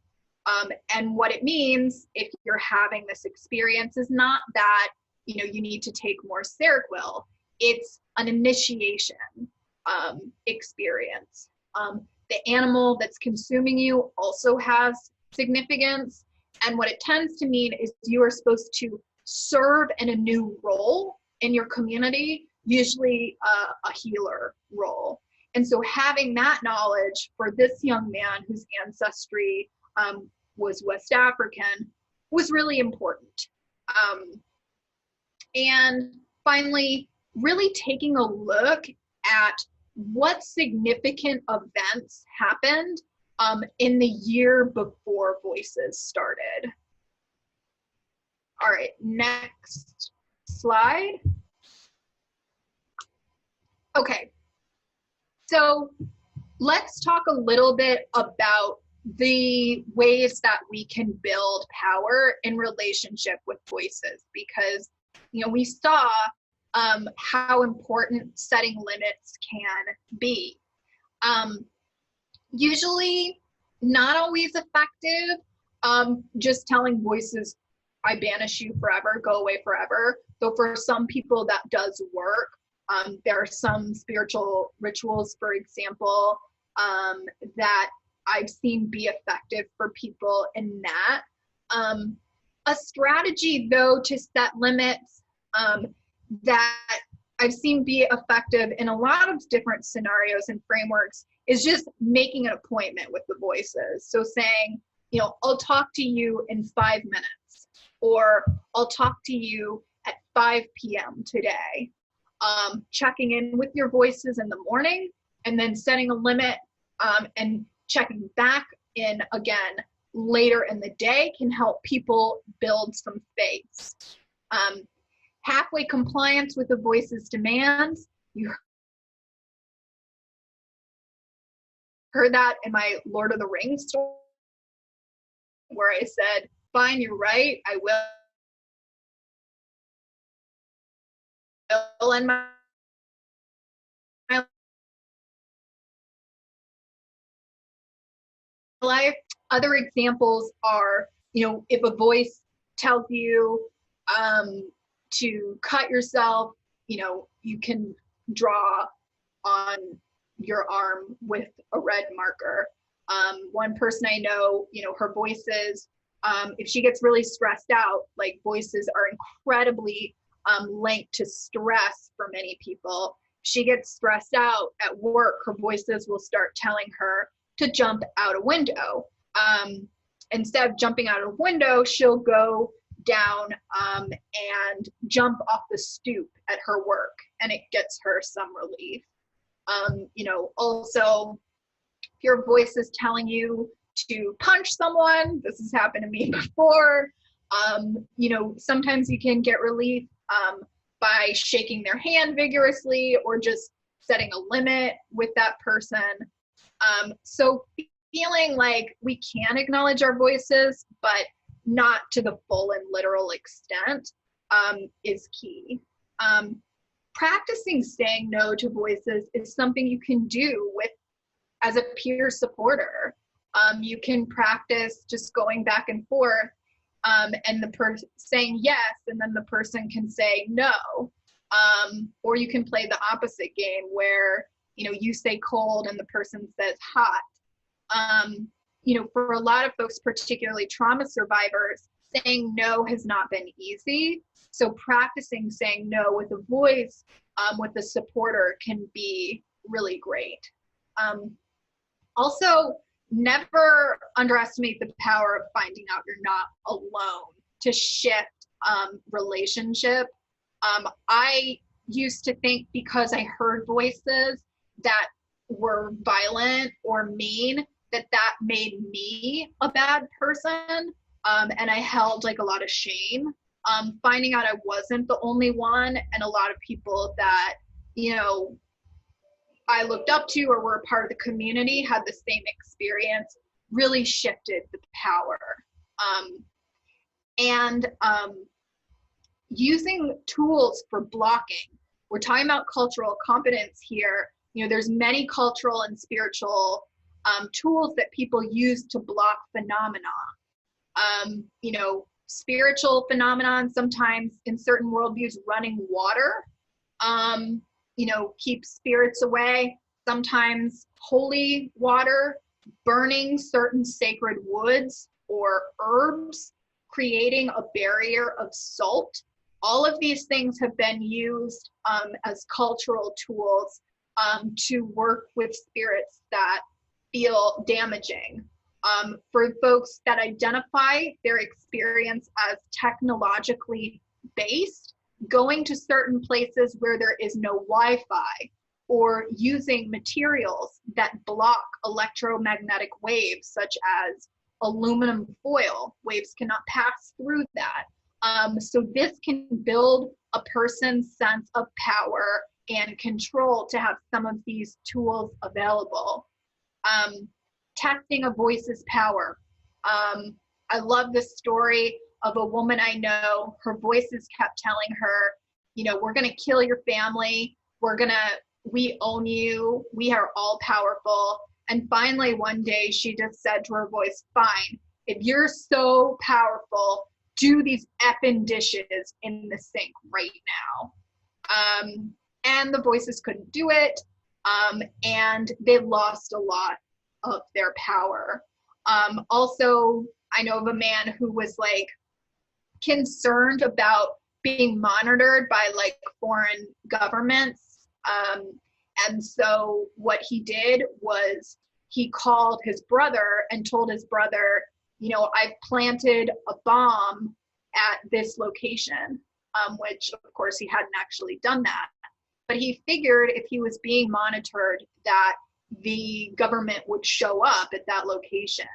And what it means, if you're having this experience, is not that you need to take more Seroquel. It's an initiation experience. The animal that's consuming you also has significance. And what it tends to mean is you are supposed to serve in a new role in your community, usually a healer role. And so having that knowledge for this young man whose ancestry was West African was really important. And finally, really taking a look at what significant events happened in the year before Voices started. All right, next slide. Okay, so let's talk a little bit about the ways that we can build power in relationship with voices, because we saw how important setting limits can be. Usually not always effective, just telling voices, I banish you forever, go away forever. Though for some people that does work. There are some spiritual rituals, for example, that I've seen be effective for people in that. A strategy, though, to set limits that I've seen be effective in a lot of different scenarios and frameworks is just making an appointment with the voices. So saying, I'll talk to you in 5 minutes, or I'll talk to you at 5 p.m. today. Checking in with your voices in the morning, and then setting a limit and checking back in again later in the day can help people build some faith. Halfway compliance with the voice's demands. You heard that in my Lord of the Rings story, where I said, fine, you're right, I will end my life. Other examples are, if a voice tells you to cut yourself, you can draw on your arm with a red marker. One person I know, her voices, if she gets really stressed out, like voices are incredibly linked to stress for many people. If she gets stressed out at work, her voices will start telling her to jump out a window. Instead of jumping out a window, she'll go down and jump off the stoop at her work, and it gets her some relief. Also, if your voice is telling you to punch someone, this has happened to me before, sometimes you can get relief by shaking their hand vigorously or just setting a limit with that person. So feeling like we can acknowledge our voices, but not to the full and literal extent, is key. Practicing saying no to voices is something you can do as a peer supporter. You can practice just going back and forth, and the person saying yes, and then the person can say no. Or you can play the opposite game where, you say cold and the person says hot. For a lot of folks, particularly trauma survivors, saying no has not been easy. So practicing saying no with a voice, with a supporter, can be really great. Also, never underestimate the power of finding out you're not alone to shift relationship. I used to think because I heard voices that were violent or mean, that made me a bad person. And I held a lot of shame. Finding out I wasn't the only one, and a lot of people that, I looked up to or were a part of the community had the same experience, really shifted the power. Using tools for blocking. We're talking about cultural competence here. There's many cultural and spiritual tools that people use to block phenomena. Spiritual phenomenon, sometimes in certain worldviews, running water, keeps spirits away. Sometimes holy water, burning certain sacred woods or herbs, creating a barrier of salt. All of these things have been used as cultural tools to work with spirits that feel damaging. For folks that identify their experience as technologically based, going to certain places where there is no Wi-Fi, or using materials that block electromagnetic waves, such as aluminum foil. Waves cannot pass through that. So this can build a person's sense of power and control to have some of these tools available. Testing a voice's power. I love this story of a woman I know. Her voices kept telling her, we're going to kill your family. We own you. We are all powerful. And finally, one day she just said to her voice, fine, if you're so powerful, do these effing dishes in the sink right now. And the voices couldn't do it. And they lost a lot of their power. Also, I know of a man who was concerned about being monitored by foreign governments. And so what he did was he called his brother and told his brother, I've planted a bomb at this location, which of course he hadn't actually done that. But he figured if he was being monitored that the government would show up at that location,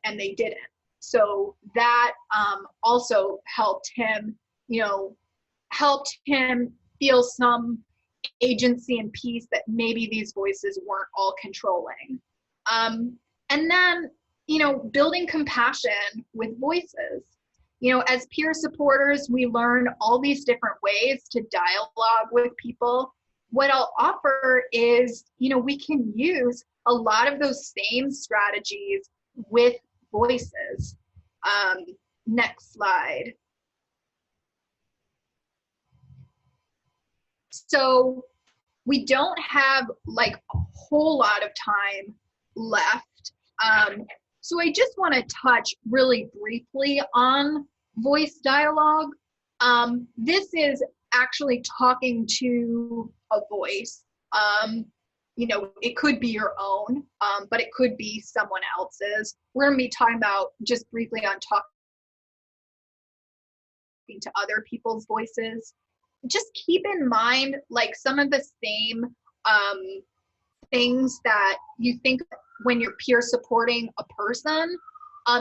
and they didn't. So that also helped him feel some agency and peace that maybe these voices weren't all controlling. And then, building compassion with voices. As peer supporters, we learn all these different ways to dialogue with people. What I'll offer is, we can use a lot of those same strategies with voices. Next slide. So we don't have like a whole lot of time left. So I just want to touch really briefly on voice dialogue. This is actually talking to a voice. It could be your own, but it could be someone else's. We're going to be talking about just briefly on talking to other people's voices. Just keep in mind like some of the same things that you think when you're peer supporting a person,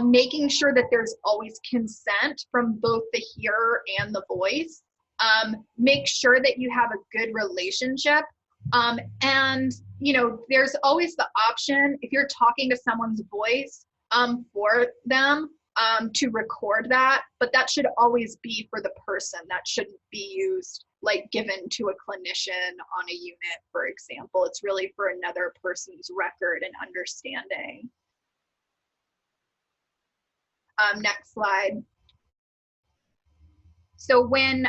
making sure that there's always consent from both the hearer and the voice. Make sure that you have a good relationship. And, there's always the option if you're talking to someone's voice for them to record that, but that should always be for the person. That shouldn't be used like given to a clinician on a unit, for example. It's really for another person's record and understanding. Next slide. So when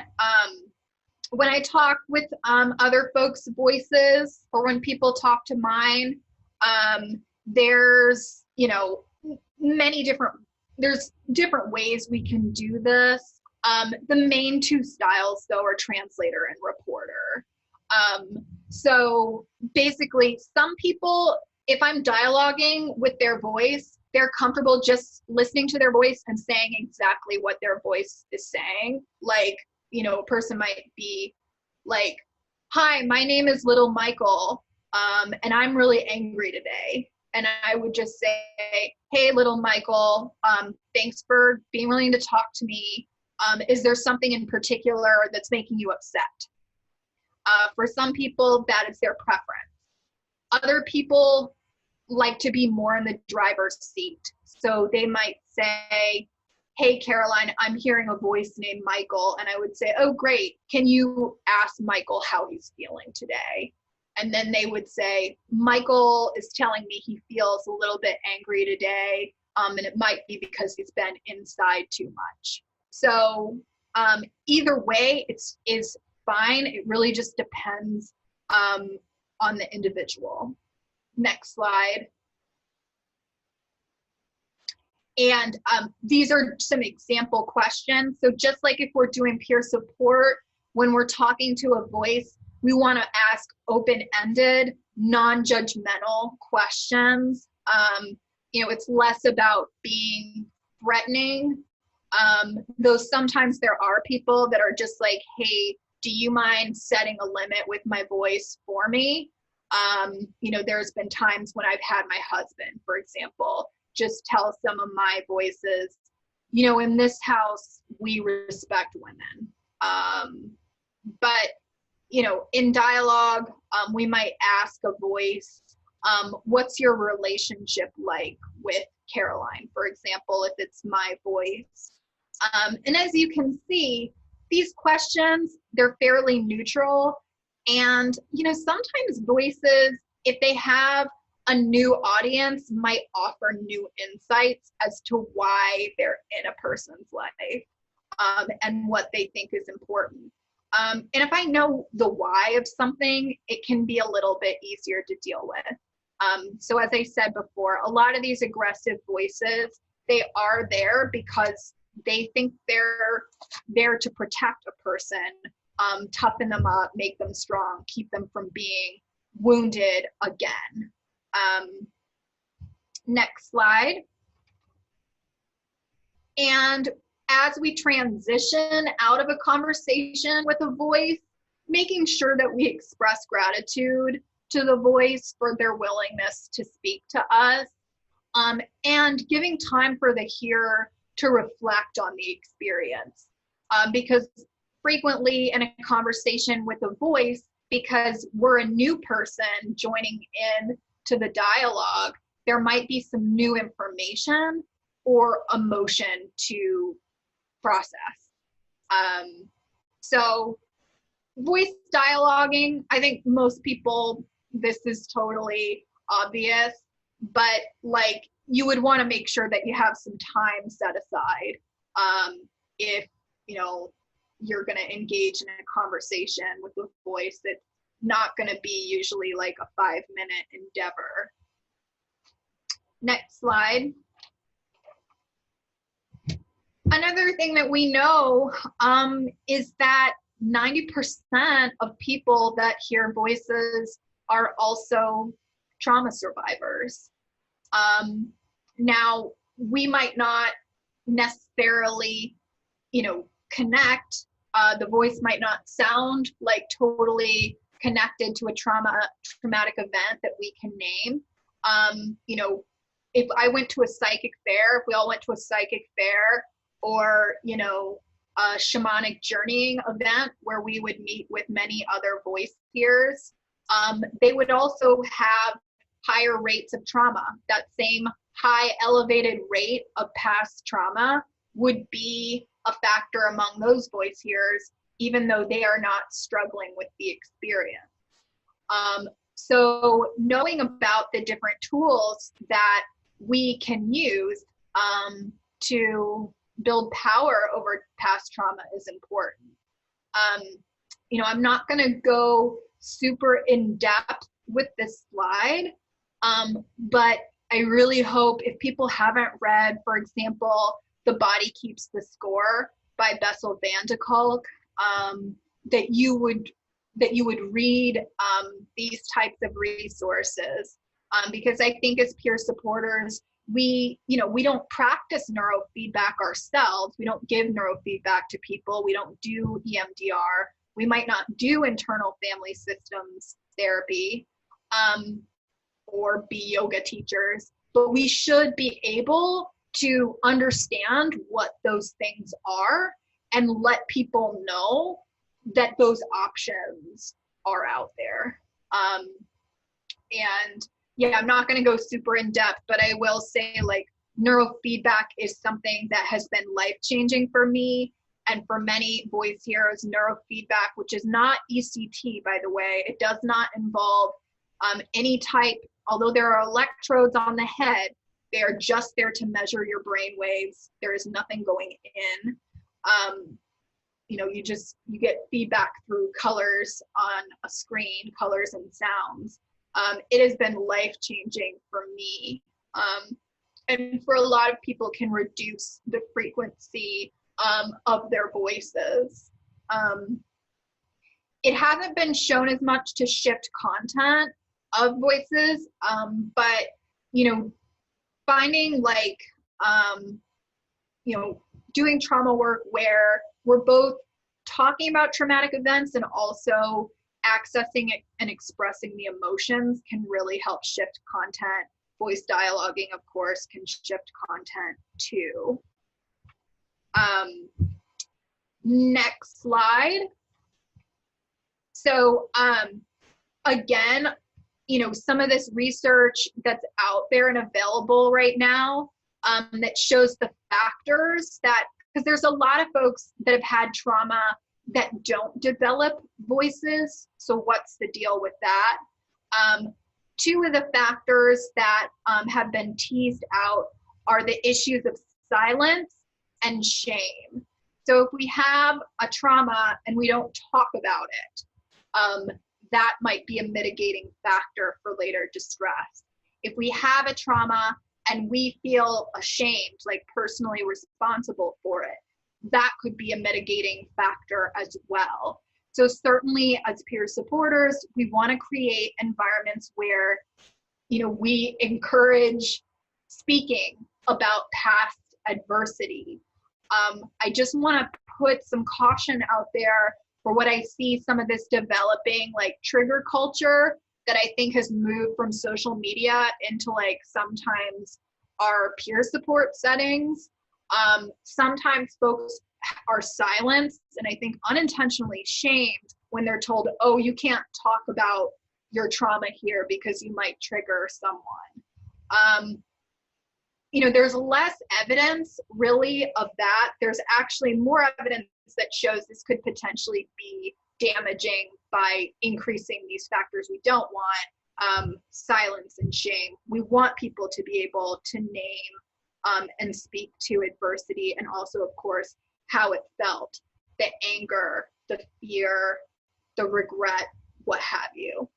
I talk with other folks' voices, or when people talk to mine, there's different ways we can do this. The main two styles though are translator and reporter. So basically some people, if I'm dialoguing with their voice, they're comfortable just listening to their voice and saying exactly what their voice is saying. Like, a person might be like, "Hi, my name is Little Michael, and I'm really angry today." And I would just say, "Hey, Little Michael, thanks for being willing to talk to me. Is there something in particular that's making you upset?" For some people, that is their preference. Other people like to be more in the driver's seat. So they might say, "Hey, Caroline, I'm hearing a voice named Michael." And I would say, "Oh, great. Can you ask Michael how he's feeling today?" And then they would say, "Michael is telling me he feels a little bit angry today, and it might be because he's been inside too much." So either way, is fine. It really just depends on the individual. Next slide. And these are some example questions. So just like if we're doing peer support, when we're talking to a voice, we want to ask open-ended, non-judgmental questions. It's less about being threatening. Though sometimes there are people that are just like, "Hey, do you mind setting a limit with my voice for me?" There's been times when I've had my husband, for example, just tell some of my voices, "In this house, we respect women." But, in dialogue, we might ask a voice, "What's your relationship like with Caroline?" for example, if it's my voice. And as you can see, these questions, they're fairly neutral. And, sometimes voices, if they have a new audience, might offer new insights as to why they're in a person's life and what they think is important. And if I know the why of something, it can be a little bit easier to deal with. So as I said before, a lot of these aggressive voices, they are there because they think they're there to protect a person, toughen them up, make them strong, keep them from being wounded again. Next slide. And as we transition out of a conversation with a voice, making sure that we express gratitude to the voice for their willingness to speak to us, and giving time for the hearer to reflect on the experience. Because frequently in a conversation with a voice, because we're a new person joining in to the dialogue, there might be some new information or emotion to process. So voice dialoguing, I think most people, this is totally obvious, but like you would want to make sure that you have some time set aside if you're going to engage in a conversation with a voice that's not going to be usually like a 5-minute endeavor. Next slide. Another thing that we know is that 90% of people that hear voices are also trauma survivors. Now, we might not necessarily, connect. The voice might not sound like totally connected to a traumatic event that we can name. If I went to a psychic fair, if we all went to a psychic fair, or a shamanic journeying event where we would meet with many other voice hearers, they would also have higher rates of trauma. That same high elevated rate of past trauma would be a factor among those voice hearers, even though they are not struggling with the experience. So knowing about the different tools that we can use to build power over past trauma is important. I'm not going to go super in depth with this slide, but I really hope if people haven't read, for example, The Body Keeps the Score by Bessel van de Kolk, that you would read these types of resources, because I think as peer supporters, we don't practice neurofeedback ourselves. We don't give neurofeedback to people. We don't do EMDR. We might not do internal family systems therapy or be yoga teachers, but we should be able to understand what those things are and let people know that those options are out there. And yeah, I'm not going to go super in depth, but I will say like neurofeedback is something that has been life-changing for me and for many voice hearers. Neurofeedback, which is not ECT, by the way, it does not involve any type, although there are electrodes on the head, they are just there to measure your brain waves. There is nothing going in. You get feedback through colors on a screen, colors and sounds. It has been life-changing for me. And for a lot of people can reduce the frequency of their voices. It hasn't been shown as much to shift content of voices, but, finding like, doing trauma work where we're both talking about traumatic events and also accessing it and expressing the emotions can really help shift content. Voice dialoguing, of course, can shift content too. Next slide. So again, some of this research that's out there and available right now that shows the factors that, because there's a lot of folks that have had trauma that don't develop voices. So what's the deal with that? Two of the factors that have been teased out are the issues of silence and shame. So if we have a trauma and we don't talk about it, that might be a mitigating factor for later distress. If we have a trauma and we feel ashamed, like personally responsible for it, that could be a mitigating factor as well. So certainly as peer supporters, we want to create environments where, we encourage speaking about past adversity. I just want to put some caution out there for what I see some of this developing like trigger culture that I think has moved from social media into like sometimes our peer support settings. Sometimes folks are silenced and I think unintentionally shamed when they're told, oh, you can't talk about your trauma here because you might trigger someone. There's less evidence really of that. There's actually more evidence that shows this could potentially be damaging by increasing these factors we don't want, silence and shame. We want people to be able to name and speak to adversity, and also, of course, how it felt, the anger, the fear, the regret, what have you.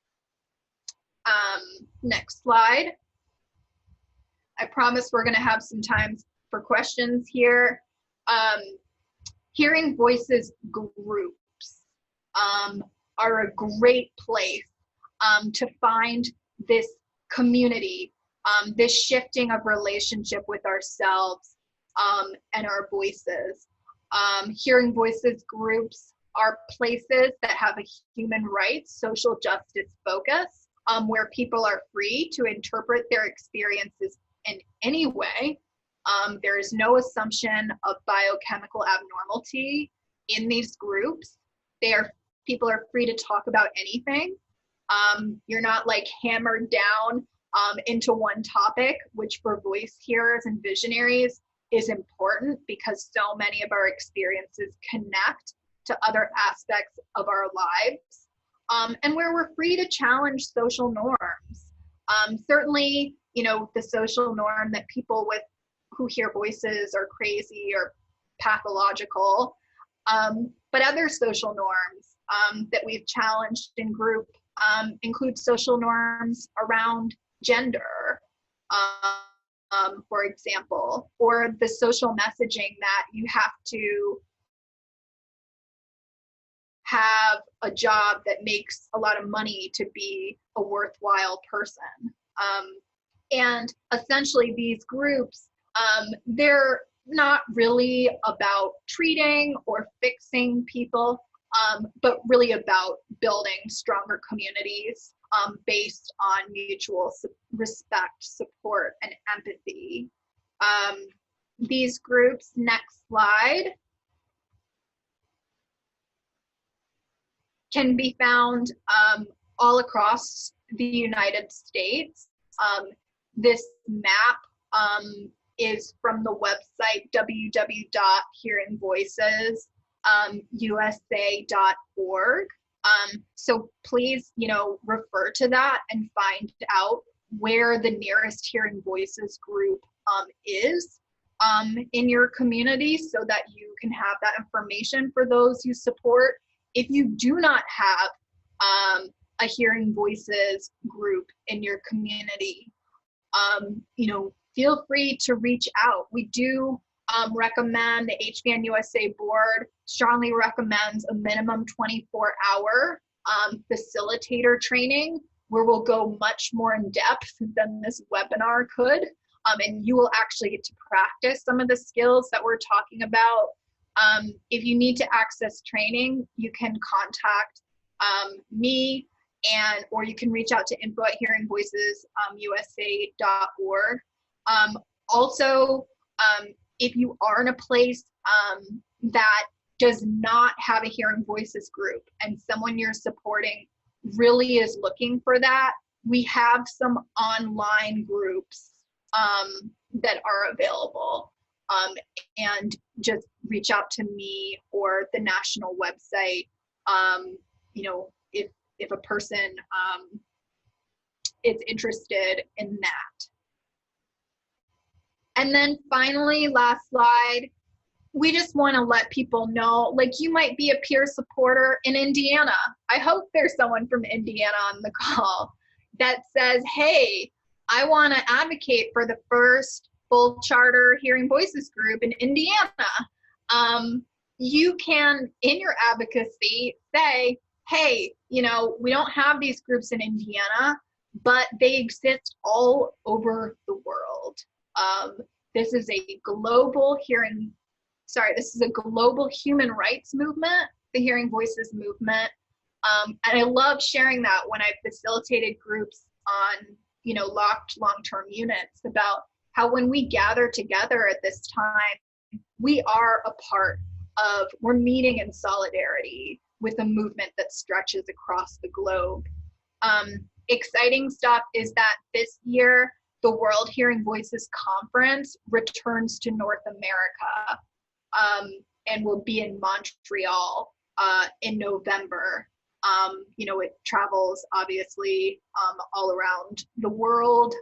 Next slide. I promise we're going to have some time for questions here. Hearing Voices groups are a great place to find this community, this shifting of relationship with ourselves and our voices. Hearing Voices groups are places that have a human rights, social justice focus, where people are free to interpret their experiences in any way. There is no assumption of biochemical abnormality in these groups. People are free to talk about anything. You're not like hammered down into one topic, which for voice hearers and visionaries is important because so many of our experiences connect to other aspects of our lives, and where we're free to challenge social norms. Certainly, the social norm that people who hear voices are crazy or pathological, but other social norms that we've challenged in group include social norms around gender, for example, or the social messaging that you have to have a job that makes a lot of money to be a worthwhile person. And essentially these groups, they're not really about treating or fixing people, but really about building stronger communities based on mutual respect, support, and empathy. These groups, next slide, can be found all across the United States. This map is from the website www.hearingvoicesusa.org. So please, refer to that and find out where the nearest Hearing Voices group is in your community so that you can have that information for those you support. If you do not have a Hearing Voices group in your community, feel free to reach out. We do recommend, the HVN USA board strongly recommends a minimum 24-hour facilitator training where we'll go much more in depth than this webinar could. And you will actually get to practice some of the skills that we're talking about. If you need to access training, you can contact me, or you can reach out to info@hearingvoicesusa.org. Also, if you are in a place that does not have a Hearing Voices group and someone you're supporting really is looking for that, we have some online groups that are available. And just reach out to me or the national website, if a person is interested in that. And then finally, last slide, we just want to let people know, like, you might be a peer supporter in Indiana. I hope there's someone from Indiana on the call that says, hey, I want to advocate for the first full charter Hearing Voices group in Indiana. You can, in your advocacy, say, hey, we don't have these groups in Indiana, but they exist all over the world. This is a global human rights movement, the Hearing Voices movement. And I love sharing that when I've facilitated groups on, locked long-term units, about how when we gather together at this time, we are we're meeting in solidarity with a movement that stretches across the globe. Exciting stuff is that this year, the World Hearing Voices Conference returns to North America, and will be in Montreal in November. It travels obviously all around the world,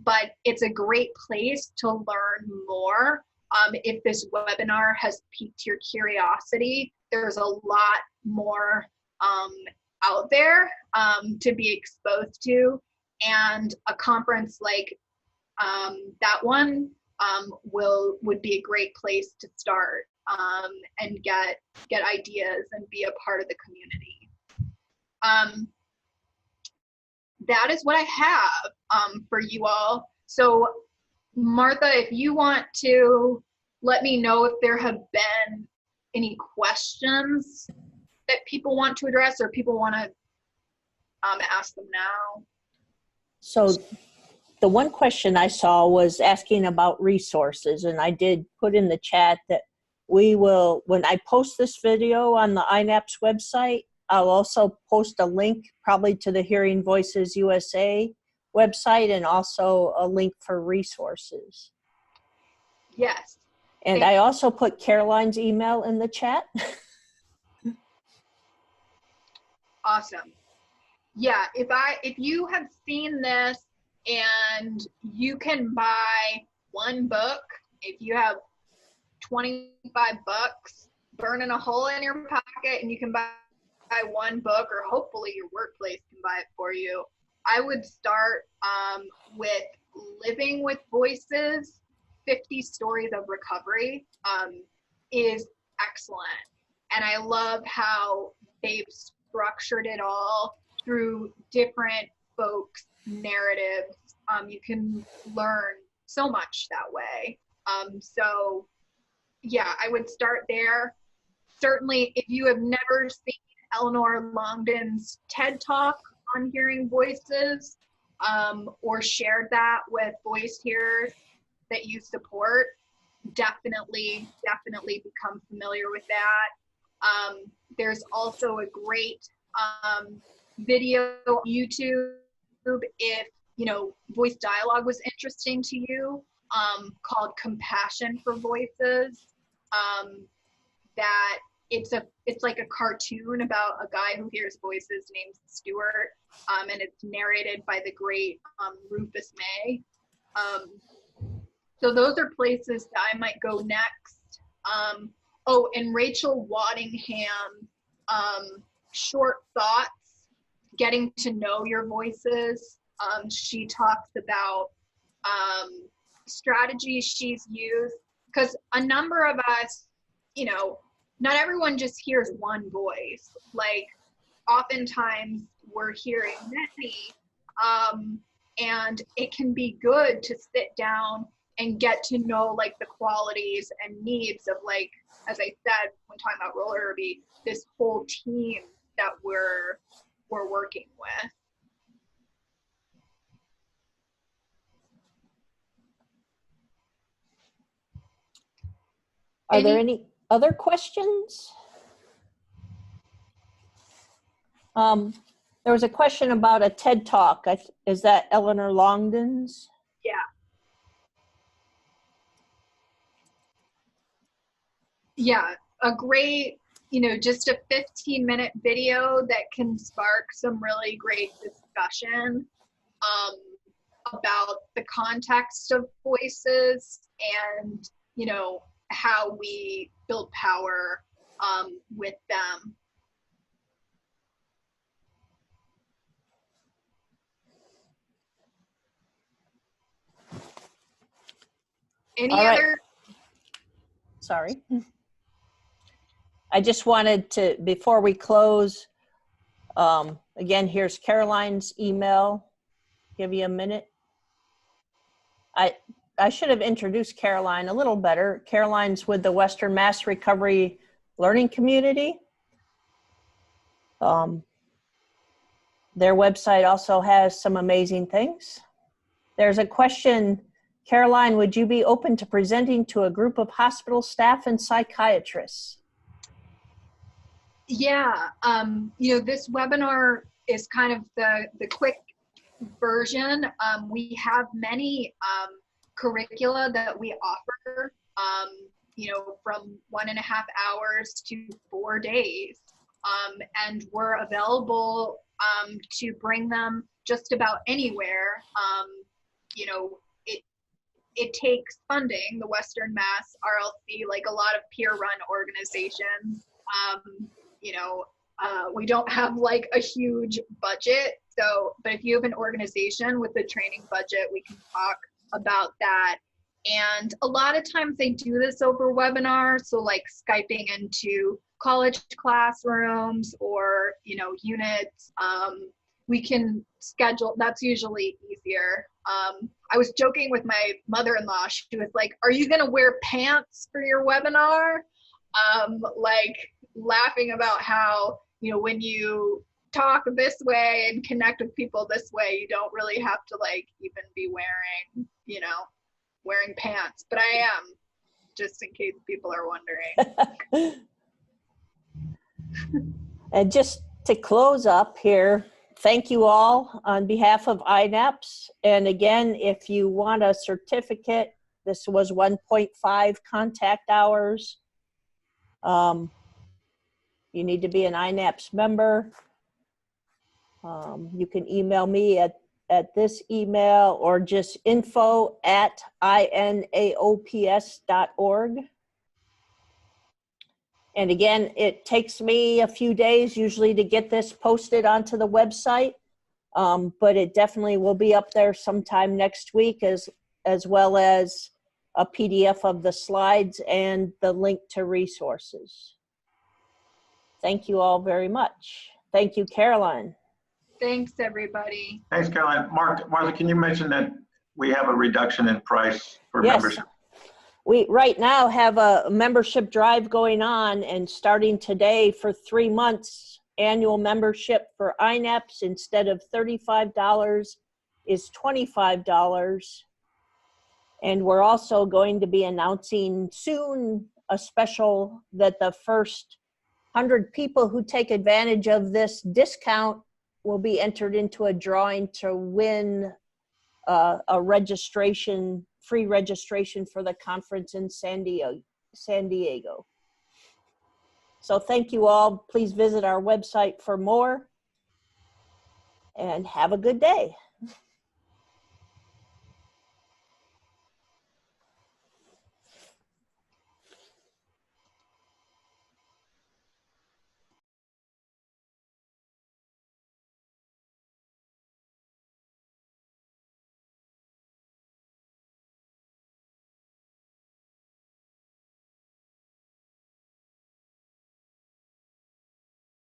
but it's a great place to learn more. If this webinar has piqued your curiosity, there's a lot more out there to be exposed to, and a conference like that one would be a great place to start and get ideas and be a part of the community. That is what I have for you all. So Martha, if you want to let me know if there have been any questions that people want to address, or people want to ask them now. So the one question I saw was asking about resources, and I did put in the chat that we will, when I post this video on the INAPS website, I'll also post a link probably to the Hearing Voices USA website, and also a link for resources. Yes. And I also put Caroline's email in the chat. Awesome. Yeah, if you have seen this and you can buy one book, if you have 25 bucks burning a hole in your pocket and you can buy one book, or hopefully your workplace can buy it for you, I would start with Living with Voices, 50 Stories of Recovery is excellent. And I love how they've structured it all through different folks' narratives. You can learn so much that way. So yeah, I would start there. Certainly, if you have never seen Eleanor Longden's TED Talk on hearing voices, or shared that with voice hearers that you support, definitely become familiar with that. There's also a great video on YouTube, if voice dialogue was interesting to you, called Compassion for Voices. That it's like a cartoon about a guy who hears voices named Stuart, and it's narrated by the great Rufus May. So those are places that I might go next. Oh, and Rachel Waddingham, Short Thoughts, Getting to Know Your Voices. She talks about strategies she's used, because a number of us, not everyone just hears one voice. Like, oftentimes we're hearing many, and it can be good to sit down and get to know like the qualities and needs of, like, as I said when talking about roller derby, this whole team that we're working with. Are there any other questions? There was a question about a TED Talk. Is that Eleanor Longden's? Yeah. Yeah, a great, just a 15-minute video that can spark some really great discussion about the context of voices and, how we build power with them. Any other? Sorry. I just wanted to, before we close, again, here's Caroline's email. Give you a minute. I should have introduced Caroline a little better. Caroline's with the Western Mass Recovery Learning Community. Their website also has some amazing things. There's a question, Caroline, would you be open to presenting to a group of hospital staff and psychiatrists? Yeah, this webinar is kind of the quick version. We have many curricula that we offer, from 1.5 hours to 4 days. And we're available to bring them just about anywhere. It takes funding, the Western Mass RLC, like a lot of peer-run organizations. We don't have like a huge budget. But if you have an organization with a training budget, we can talk about that. And a lot of times they do this over webinar. So like Skyping into college classrooms or, units, we can schedule, that's usually easier. I was joking with my mother-in-law. She was like, "Are you going to wear pants for your webinar?" Like laughing about how, when you talk this way and connect with people this way, you don't really have to like even be wearing pants. But I am, just in case people are wondering. And just to close up here, thank you all on behalf of INAPS. And again, if you want a certificate, this was 1.5 contact hours. You need to be an INAPS member. You can email me at this email or just info@inaops.org. And again, it takes me a few days usually to get this posted onto the website, but it definitely will be up there sometime next week, as well as a PDF of the slides and the link to resources. Thank you all very much. Thank you, Caroline. Thanks, everybody. Thanks, Caroline. Martha, can you mention that we have a reduction in price for membership? We right now have a membership drive going on, and starting today for 3 months, annual membership for INAPS instead of $35 is $25. And we're also going to be announcing soon a special that the first 100 people who take advantage of this discount will be entered into a drawing to win a free registration for the conference in San Diego. So thank you all. Please visit our website for more, and have a good day.